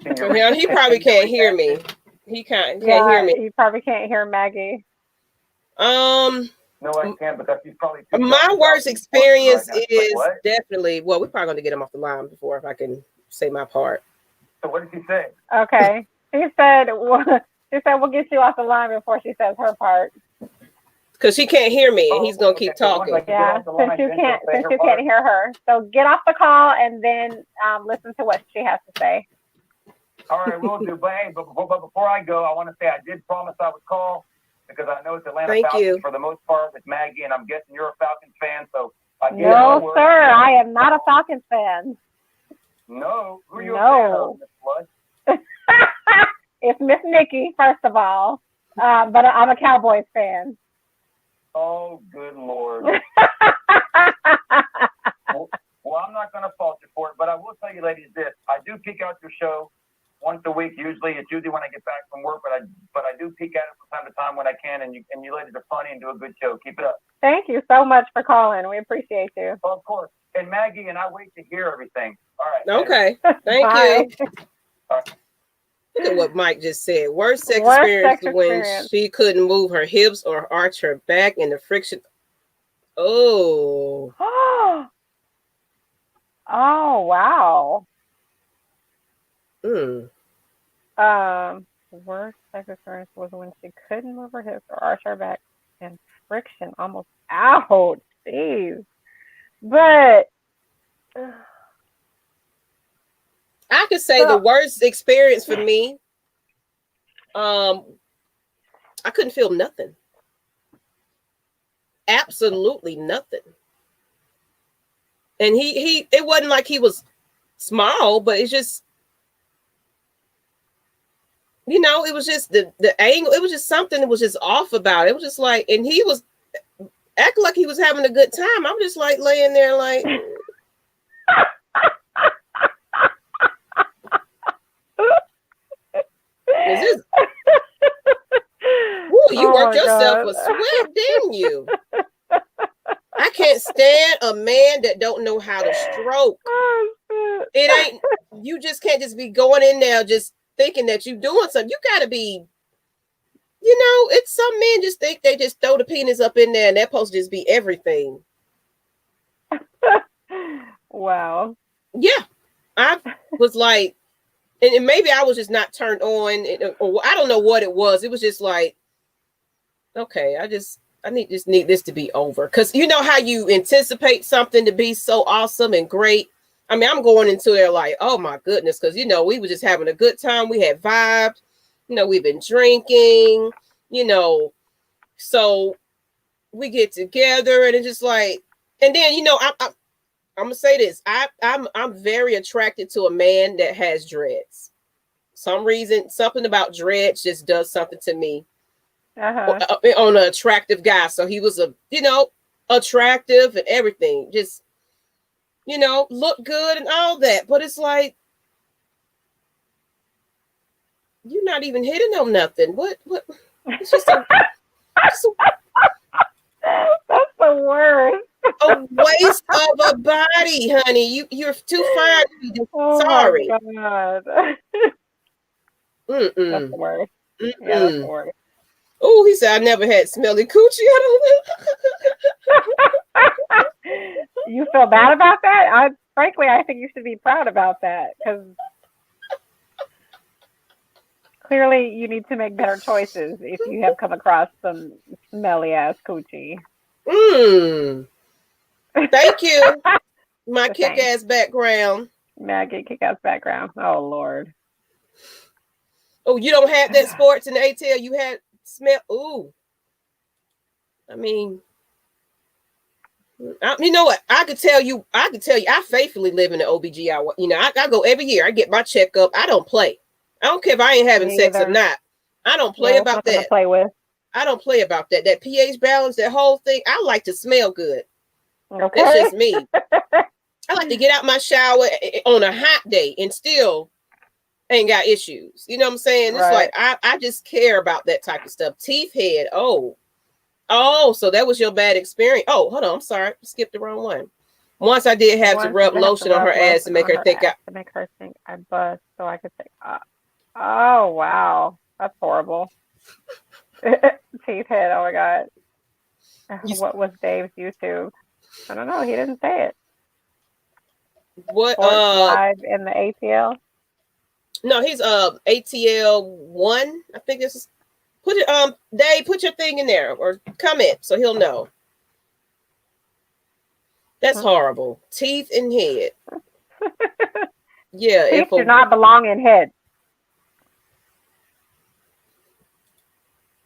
He probably can't hear me. He can't hear me. He probably can't hear Maggie. No, I can't because he's probably. My worst experience is definitely. Well, we're probably going to get him off the line before if I can say my part. So what did she say? Okay, she said we'll get you off the line before she says her part. Because she can't hear me, and he's gonna keep talking. Yeah, since you can't hear her, so get off the call and then listen to what she has to say. All right, we'll do. But hey, before I go, I want to say I did promise I would call because I know it's Atlanta Falcons for the most part with Maggie, and I'm guessing you're a Falcons fan, so no, sir, I am not a Falcons fan. No, who are you a fan of, Miss Lush? It's Miss Nikki, first of all, but I'm a Cowboys fan. Oh, good Lord. Well, I'm not going to fault you for it, but I will tell you, ladies, this. I do peek out your show once a week. Usually, it's usually when I get back from work, but I do peek at it from time to time when I can, and you ladies are funny and do a good show. Keep it up. Thank you so much for calling. We appreciate you. Oh, of course. And Maggie and I wait to hear everything. All right. Okay. Thank you. All right. Look at what Mike just said. Worst sex experience when she couldn't move her hips or arch her back in the friction. Oh. Oh, wow. Worst sex experience was when she couldn't move her hips or arch her back and friction almost out. Jeez. But I could say the worst experience for me, I couldn't feel nothing. Absolutely nothing. And he it wasn't like he was small, but it's just, it was just the angle. It was just something that was just off about it. It was just like, and he was acting like he was having a good time. I'm just like laying there like. You worked yourself a sweat, didn't you? I can't stand a man that don't know how to stroke. It ain't, you just can't just be going in there just thinking that you're doing something. You got to be, it's some men just think they just throw the penis up in there and that supposed to just be everything. Wow. Yeah. I was like, and maybe I was just not turned on, or I don't know what it was. It was just like, okay, I need this to be over. Because you know how you anticipate something to be so awesome and great. I mean, I'm going into there like, oh my goodness, because we were just having a good time. We had vibes, we've been drinking, so we get together and it's just like, and then I'm gonna say this. I'm very attracted to a man that has dreads. Some reason, something about dreads just does something to me. On an attractive guy. So he was attractive and everything. Just, look good and all that. But it's like, you're not even hitting on nothing. What? It's just that's the worst. A waste of a body, honey. You're too fine to be sorry. Oh my God. That's the worst. Yeah, that's the worst. Oh, he said I never had smelly coochie. I don't know. You feel bad about that? Frankly, I think you should be proud about that because clearly you need to make better choices if you have come across some smelly ass coochie. Thank you. My kick-ass background. Maggie, kick-ass background. Oh, Lord. Oh, you don't have that sports in the ATL? You had smell? Ooh. I mean, You know what? I could tell you, I faithfully live in the OBGYN. You know, I go every year. I get my checkup. I don't play. I don't care if I ain't having Me sex or either. not. I don't play Yeah, about nothing to that. play with. I don't play about that. That pH balance, that whole thing. I like to smell good. Okay. That's just me. I like to get out my shower on a hot day and still ain't got issues. You know what I'm saying? It's like I just care about that type of stuff. Teeth head. Oh, so that was your bad experience. Oh, hold on. I'm sorry. I skipped the wrong one. Once I did have to rub lotion on her ass to make her think I bust so I could say, oh wow, that's horrible. Teeth head. Oh my god. What was Dave's YouTube? I don't know. He didn't say it. What? Sports live in the ATL. No, he's ATL 1. I think this is. Put it Dave, put your thing in there or comment so he'll know. That's horrible. Teeth and head. Yeah, teeth do not belong in head.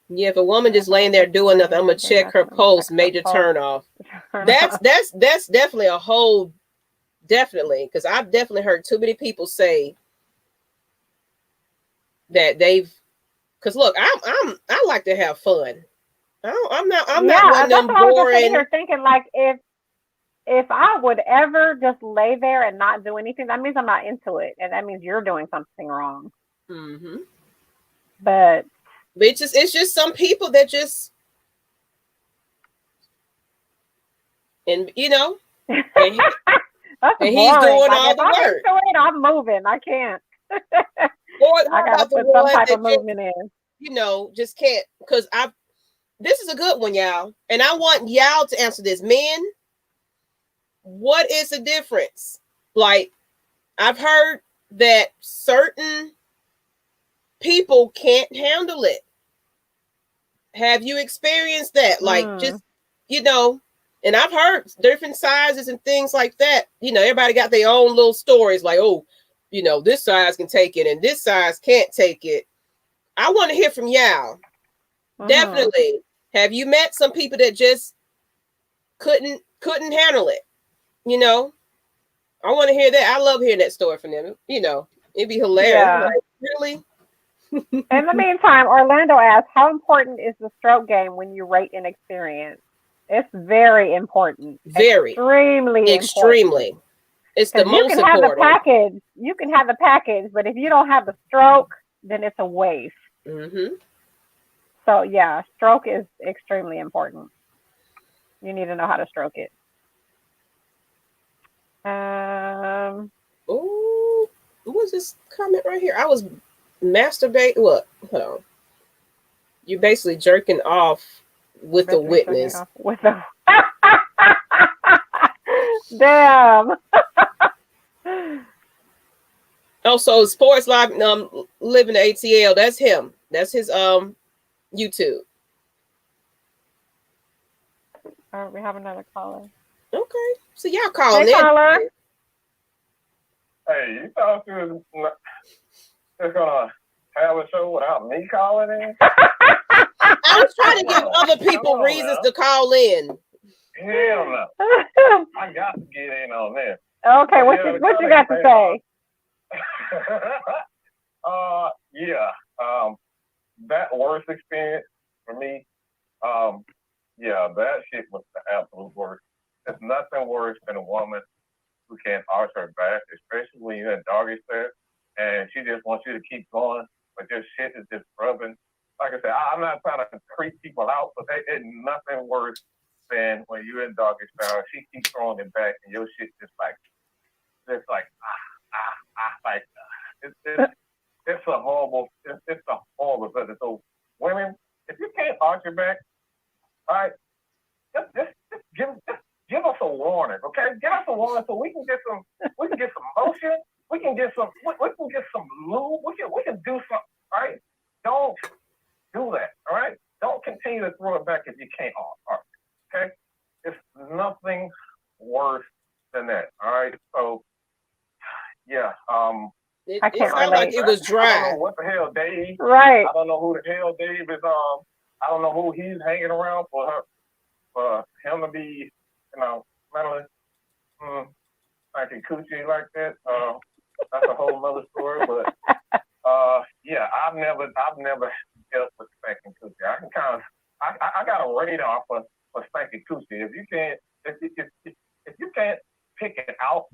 Yeah, if a woman just laying there doing nothing, I'm gonna check her pulse, major turn off. That's definitely a whole because I've definitely heard too many people say that they've. Because look, I like to have fun. I'm not one of them boring. I was sitting here thinking, like, if I would ever just lay there and not do anything, that means I'm not into it, and that means you're doing something wrong. Mm-hmm. But it's just some people that just, and you know, and he's doing all the work. I'm moving. I can't. Or I gotta put some type of movement in. You know, just can't, because this is a good one, y'all. And I want y'all to answer this. Men, what is the difference? Like, I've heard that certain people can't handle it. Have you experienced that? Like, just, you know, and I've heard different sizes and things like that. You know, everybody got their own little stories, like, oh, you know, this size can take it and this size can't take it. I want to hear from y'all. Definitely. Have you met some people that just couldn't handle it? You know, I want to hear that. I love hearing that story from them. You know, it'd be hilarious. Yeah. Like, really? In the meantime, Orlando asks, how important is the stroke game when you rate an experience? It's very important. Very. Extremely important. It's the most important. You can have the package, but if you don't have the stroke, then it's a waste. Mm-hmm. So yeah, stroke is extremely important. You need to know how to stroke it. Oh, what's this comment right here? I was masturbating. What? Hold on. You're basically jerking off with the witness. Damn. Oh, so Sports Live living the ATL. That's him. That's his YouTube. All right, we have another caller. Okay, so y'all calling in. Caller. Hey, you thought you was gonna have a show without me calling in? I was trying to give other people reasons to call in. Hell no. I got to get in on this. Okay, what you got to say? That worst experience for me, that shit was the absolute worst. There's nothing worse than a woman who can't arch her back, especially when you're in doggy style, and she just wants you to keep going, but your shit is just rubbing. Like I said, I'm not trying to creep people out, but it's nothing worse than when you're in doggy style. She keeps throwing it back, and your shit just like it's a horrible. It's a horrible thing. So women, if you can't arch your back, all right, just give us a warning, okay? Give us a warning so we can get some motion. We can get some lube. We can do something, all right? Don't do that, all right? Don't continue to throw it back if you can't arch, okay? It's nothing worse than that, all right? So, yeah, it sounded like it was dry. I don't know what the hell Dave. Right. I don't know who the hell Dave is. I don't know who he's hanging around for him to be mentally, like coochie like that. That's a whole other story. But yeah, I've never dealt with spanking coochie. I can kind of, I got a radar for spanking coochie. If you can't pick it out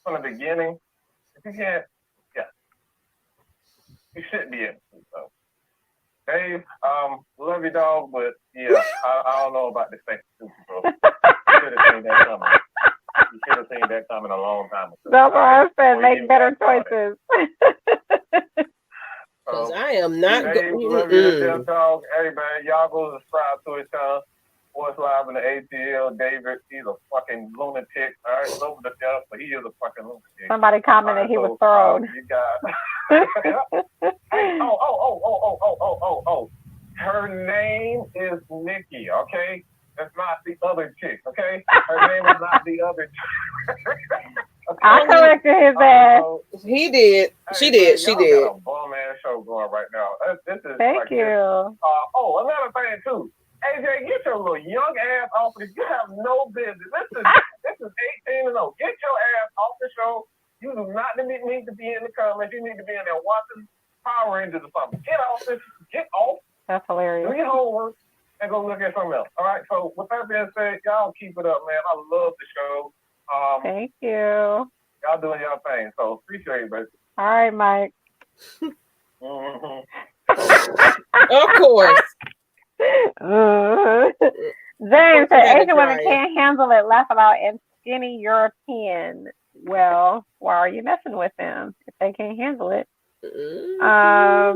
from the beginning, if you can't, yeah, you shouldn't be able to. So, Dave, love you, dog, but yeah, I don't know about the spanking coochie, bro. You should have seen that coming. You should have seen that coming a long time ago. That's why I said make better choices. Because I am not going. Love you to death, dog. Hey, man, y'all go subscribe to his channel. Voice Live in the ATL. David, he's a fucking lunatic. All right, love the death, but he is a fucking lunatic. Somebody commented he was thrown. You got. Hey, oh. Her name is Nikki, okay? That's not the other chick, okay? Her name is not the other chick. Okay? I corrected his ass. He did. She did. She did. Got a bomb ass show going right now. This is Thank you. Another thing too. AJ, get your little young ass off this. You have no business. This is 18 and 0. Get your ass off the show. You do not need to be in the comments. You need to be in there watching Power Rangers or something. Get off this. Get off. That's hilarious. Do your homework and go look at something else. All right. So with that being said, y'all keep it up, man. I love the show. Thank you. Y'all doing y'all thing. So appreciate it, baby. All right, Mike. Of course. James said Asian women can't handle it. Laugh about and skinny European. Well, why are you messing with them if they can't handle it? I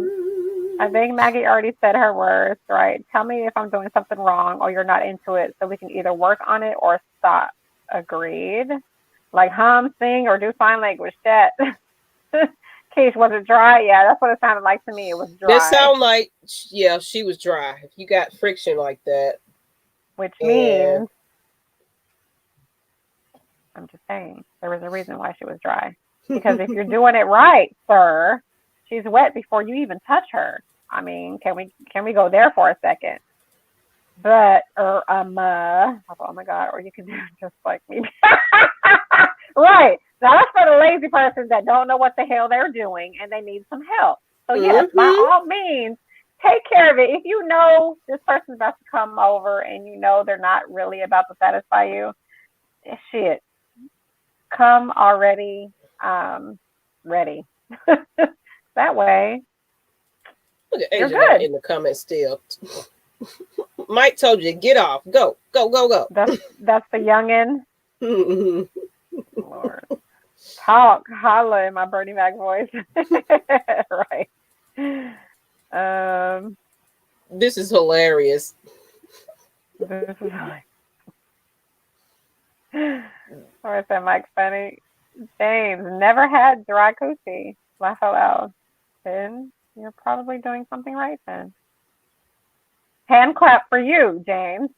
think Maggie already said her words, right? Tell me if I'm doing something wrong or you're not into it so we can either work on it or stop. Agreed. Like hum, sing, or do sign language. Chat. Keish, was it dry? Yeah, that's what it sounded like to me. It was dry. It sounded like, yeah, she was dry. If you got friction like that. Which means, I'm just saying, there was a reason why she was dry. Because if you're doing it right, sir, she's wet before you even touch her. I mean, can we go there for a second? But, oh my God, or you can do it just like me. Right. Now that's for the lazy person that don't know what the hell they're doing and they need some help. So yes, by all means, take care of it. If you know this person's about to come over and you know they're not really about to satisfy you, shit, come already ready. That way, look at Asia in the comments still. Mike told you to get off. Go. That's the youngin'. Lord. Talk, holla in my Bernie Mac voice. Right. This is hilarious. Or is that Mike funny? James, never had dry coochie. Laugh out loud. Then you're probably doing something right then. Hand clap for you, James.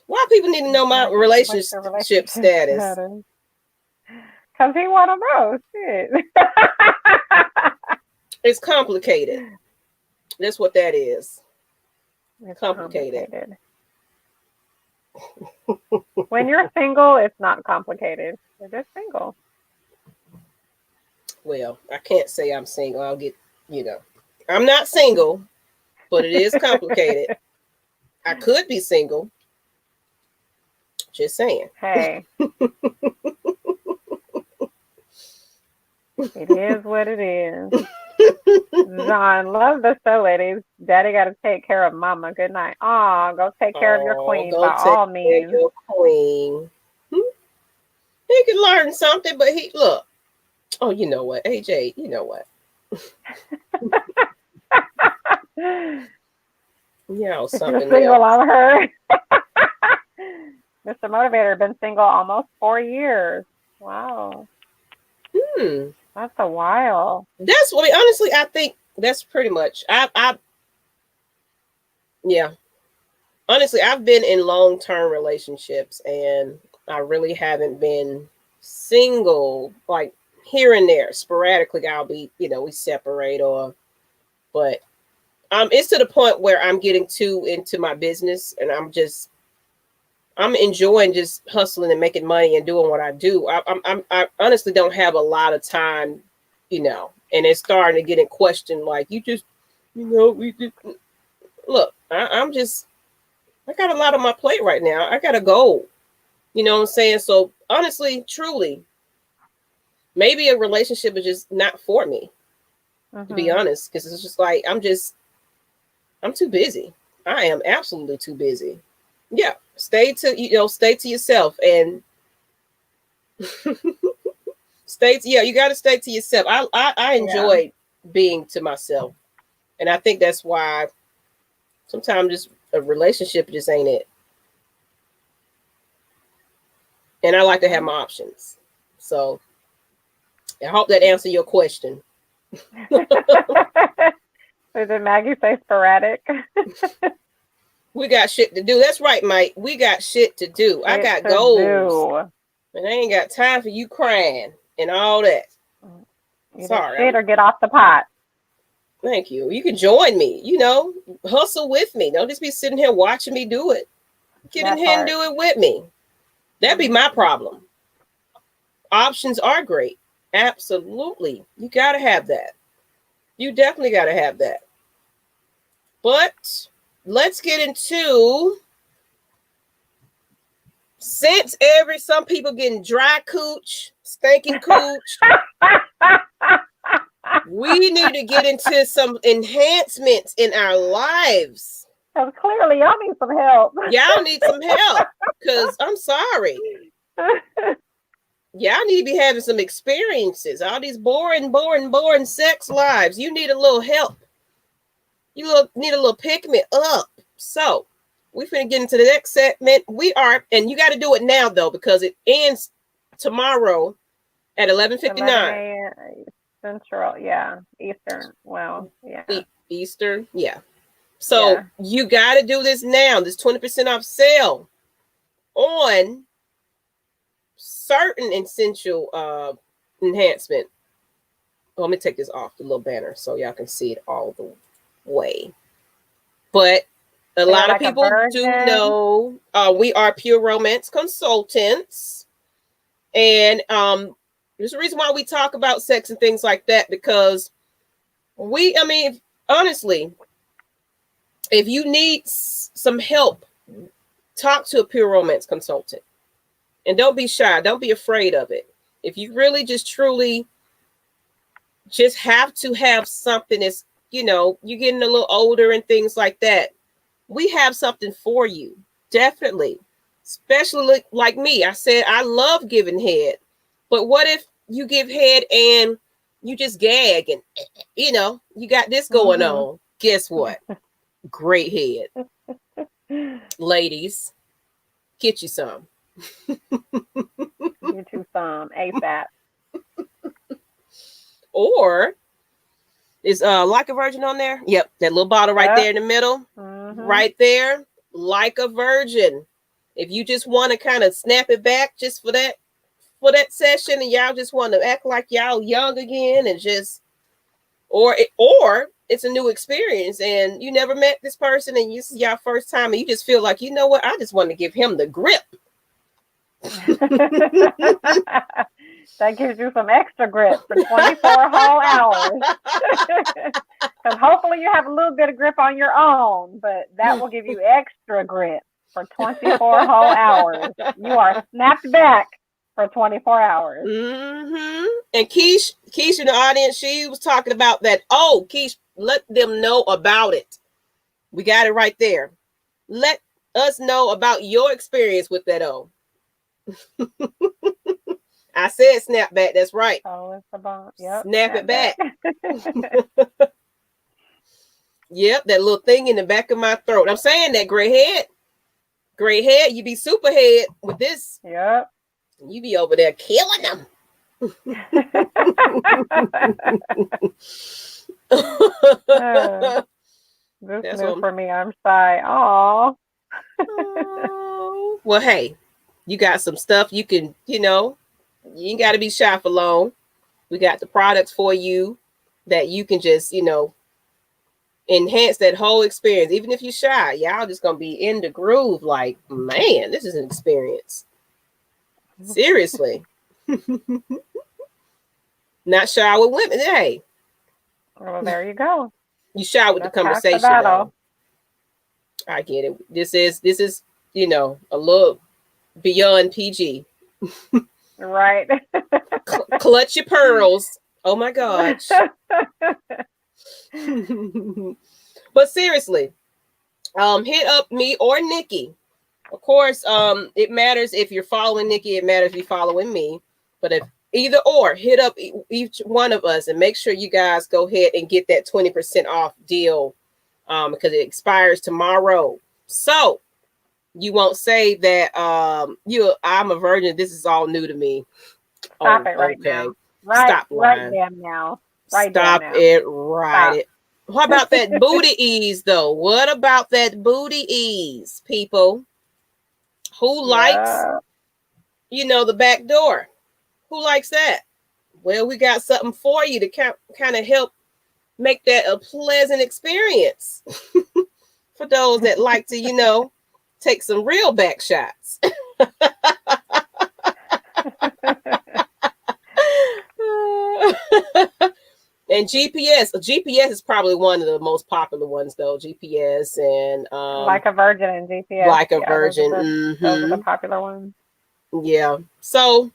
Why people need to know my relationship status? Because he want to know. Shit. It's complicated. That's what that is. It's complicated. When you're single, it's not complicated. You're just single. Well, I can't say I'm single. I'll get, I'm not single, but it is complicated. I could be single. Just saying. Hey. It is what it is. John, love the show, ladies. Daddy got to take care of mama. Good night. Go take care of your queen by all means. Your queen. He can learn something, but look. Oh, you know what, AJ? You know what? Something single on her. Mr. Motivator been single almost 4 years. Wow. That's a while. That's what honestly I think that's pretty much. Honestly, I've been in long-term relationships and I really haven't been single, like here and there. Sporadically I'll be, we separate but it's to the point where I'm getting too into my business and I'm enjoying just hustling and making money and doing what I do. I honestly don't have a lot of time, and it's starting to get in question. Like, we just look. I got a lot on my plate right now. I got a goal. You know what I'm saying? So honestly, truly, maybe a relationship is just not for me, to be honest, because it's just like, I'm too busy. I am absolutely too busy. Yeah. Stay to yourself and you got to stay to yourself. I enjoy being to myself. And I think that's why sometimes just a relationship just ain't it. And I like to have my options. So I hope that answers your question. So did Maggie say sporadic? We got shit to do. That's right, Mike. We got shit to do. I got goals. And I ain't got time for you crying and all that. Sorry. Shit or get off the pot. Thank you. You can join me, hustle with me. Don't just be sitting here watching me do it. Get in here and do it with me. That'd be my problem. Options are great. Absolutely. You got to have that. You definitely got to have that. But let's get into, since some people getting dry cooch, stinking cooch, we need to get into some enhancements in our lives. Because clearly y'all need some help. Y'all need some help. Because I'm sorry. Y'all need to be having some experiences. All these boring sex lives. You need a little help. You need a little pick me up. So we're finna get into the next segment. And you got to do it now though, because it ends tomorrow at 11:59. Central, yeah. Eastern. Well, yeah. Eastern, yeah. So you got to do this now. This 20% off sale on certain essential enhancement. Let me take this off the little banner so y'all can see it all the way. But a lot of people do know we are pure romance consultants, and there's a reason why we talk about sex and things like that, because honestly, if you need some help, talk to a pure romance consultant. And don't be shy. Don't be afraid of it. If you really just truly just have to have something that's, you're getting a little older and things like that, we have something for you. Definitely. Especially like me. I said, I love giving head. But what if you give head and you just gag and, you got this going on? Guess what? Great head. Ladies, get you some. Get you some ASAP. Or is Like a Virgin on there? Yep, that little bottle right there in the middle. Right there, Like a Virgin. If you just want to kind of snap it back just for that session, and y'all just want to act like y'all young again, and just or it's a new experience and you never met this person and this is your first time and you just feel like, you know what, I just want to give him the grip. That gives you some extra grip for 24 whole hours. Because hopefully you have a little bit of grip on your own, but that will give you extra grip for 24 whole hours. You are snapped back for 24 hours. And Keish in the audience, she was talking about that. Oh, Keish, let them know about it. We got it right there. Let us know about your experience with that. I said snap back. That's right. Oh, it's a bomb. Yep. Snap it back. Yep, that little thing in the back of my throat. I'm saying that gray head, you be super head with this. Yep. You be over there killing them. This new for me. I'm shy. Oh. Well, hey, you got some stuff you can, you ain't got to be shy for long. We got the products for you that you can just, enhance that whole experience. Even if you're shy, y'all just gonna be in the groove. Like, man, this is an experience. Seriously. Not shy with women. Hey. Well, there you go. You shy with That's the half the conversation battle. though. I get it. This is, you know, a little beyond PG. Right. Clutch your pearls. Oh my gosh. But seriously, hit up me or Nikki. Of course, it matters if you're following Nikki. It matters if you're following me. But if either or, hit up each one of us and make sure you guys go ahead and get that 20% off deal, because it expires tomorrow. So you won't say that I'm a virgin. This is all new to me. Stop it right now. Right, Stop lying. right damn now. Right Stop damn now. it right. Stop. How about that booty ease though? What about that booty ease, people? Who likes, the back door? Who likes that? Well, we got something for you to kind of help make that a pleasant experience for those that like to, take some real back shots. And GPS is probably one of the most popular ones though. GPS and Like a Virgin and GPS. Like a Virgin. Those are the popular ones. Yeah. So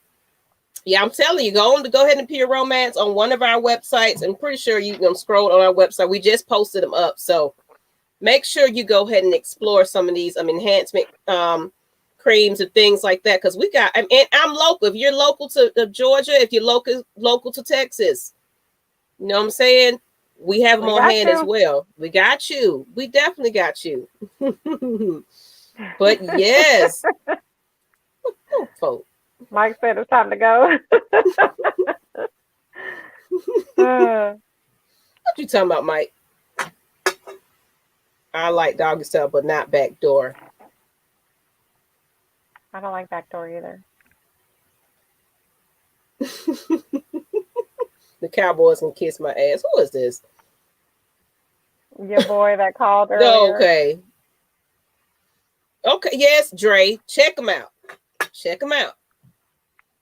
yeah, I'm telling you, go ahead and peer romance on one of our websites. I'm pretty sure you can scroll on our website. We just posted them up. So make sure you go ahead and explore some of these enhancement creams and things like that. Because we got, and I'm local. If you're local to Georgia, if you're local to Texas, you know what I'm saying? We have them on hand as well. We got you. We definitely got you. But yes. Folk. Mike said it's time to go. What you talking about, Mike? I like doggy style, but not backdoor. I don't like backdoor either. The Cowboys can kiss my ass. Who is this? Your boy that called earlier. Okay. Yes, Dre. Check them out.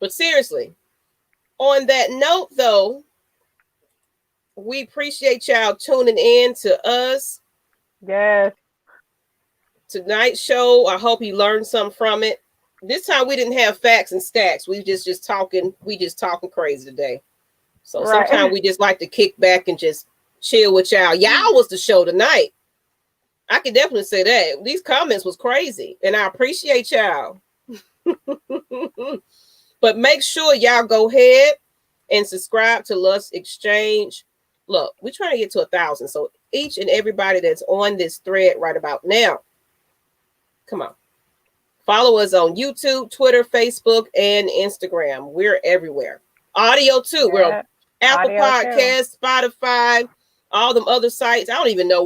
But seriously, on that note, though, we appreciate y'all tuning in to us. Yes. Tonight's show, I hope you learned something from it. This time we didn't have facts and stacks. We just talking crazy today. So sometimes we just like to kick back and just chill with y'all. Y'all was the show tonight. I can definitely say that. These comments was crazy, and I appreciate y'all. But make sure y'all go ahead and subscribe to Lush Exchange. Look, we're trying to get to 1,000. So each and everybody that's on this thread right about now, come on. Follow us on YouTube, Twitter, Facebook, and Instagram. We're everywhere. Audio too. Yeah. We're on Apple Podcasts, Spotify, all them other sites. I don't even know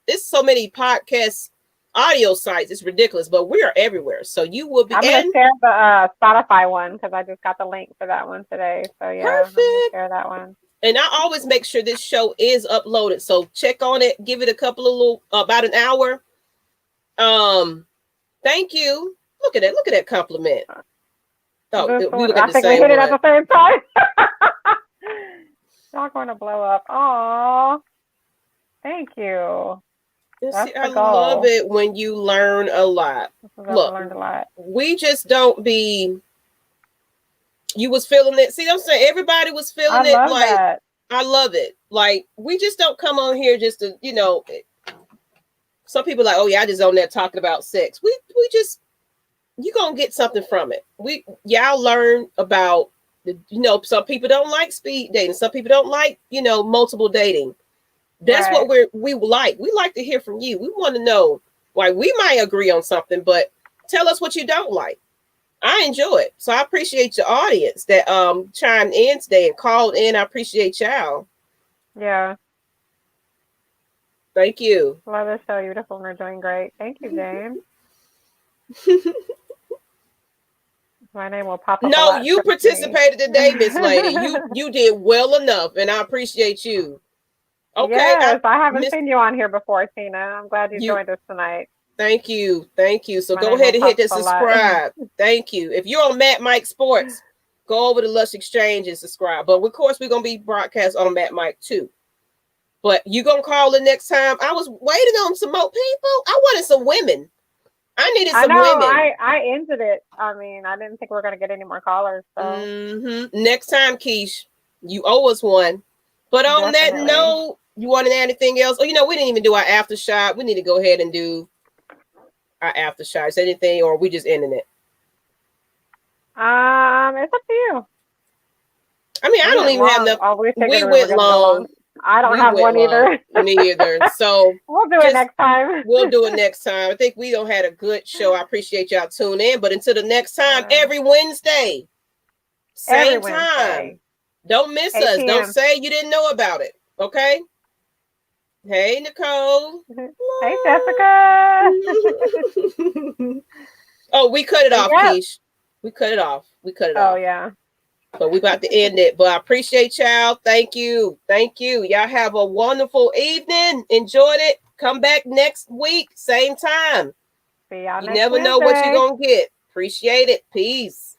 there's so many podcasts, audio sites. It's ridiculous, but we are everywhere. So you will be. I'm going to share the Spotify one because I just got the link for that one today. So yeah, perfect. I'm going to share that one. And I always make sure this show is uploaded. So check on it. Give it a couple of about an hour. Thank you. Look at that compliment. Oh, we look at the same we hit it at the same time. Y'all going to blow up. Aw. Thank you. I love it when you learn a lot. Look, I learned a lot. We just don't be. You was feeling it. See what I'm saying? Everybody was feeling it. Like that. I love it. Like we just don't come on here just to, some people are like, oh yeah, I just on there talking about sex. We just, you gonna get something from it. Y'all learn about some people don't like speed dating. Some people don't like, multiple dating. That's right. What we like. We like to hear from you. We want to know why. We might agree on something, but tell us what you don't like. I enjoy it. So I appreciate your audience that chimed in today and called in. I appreciate y'all. Yeah. Thank you. Love the show. You're beautiful. We're doing great. Thank you, James. My name will pop up. No, you participated today, Miss Lady. You did well enough, and I appreciate you. Okay. Yes, I haven't seen you on here before, Tina. I'm glad you joined us tonight. Thank you. So My go name ahead and will hit that pop up a lot. subscribe. Thank you. If you're on Matt Mike Sports, go over to Lush Exchange and subscribe. But of course, we're gonna be broadcast on Matt Mike too. But you gonna call the next time? I was waiting on some more people. I wanted some women. I needed some women. I ended it. I mean, I didn't think we were gonna get any more callers. So next time, Keish, you owe us one. But on that note, you want to add anything else? Oh, we didn't even do our after shot. We need to go ahead and do our after shots. Anything, or we just ending it? It's up to you. I mean, I don't even have enough. We went long. I don't have one either. Me either. So we'll do it next time. We'll do it next time. I think we don't had a good show. I appreciate y'all tuning in. But until the next time, every Wednesday, same time. Don't miss us. PM. Don't say you didn't know about it. Okay. Hey, Nicole. Hey, Jessica. Oh, we cut it off, Keish. We cut it off. Oh, yeah. But we about to end it. But I appreciate y'all. Thank you. Y'all have a wonderful evening. Enjoyed it. Come back next week, same time. See y'all you never Wednesday. Know what you're going to get. Appreciate it. Peace.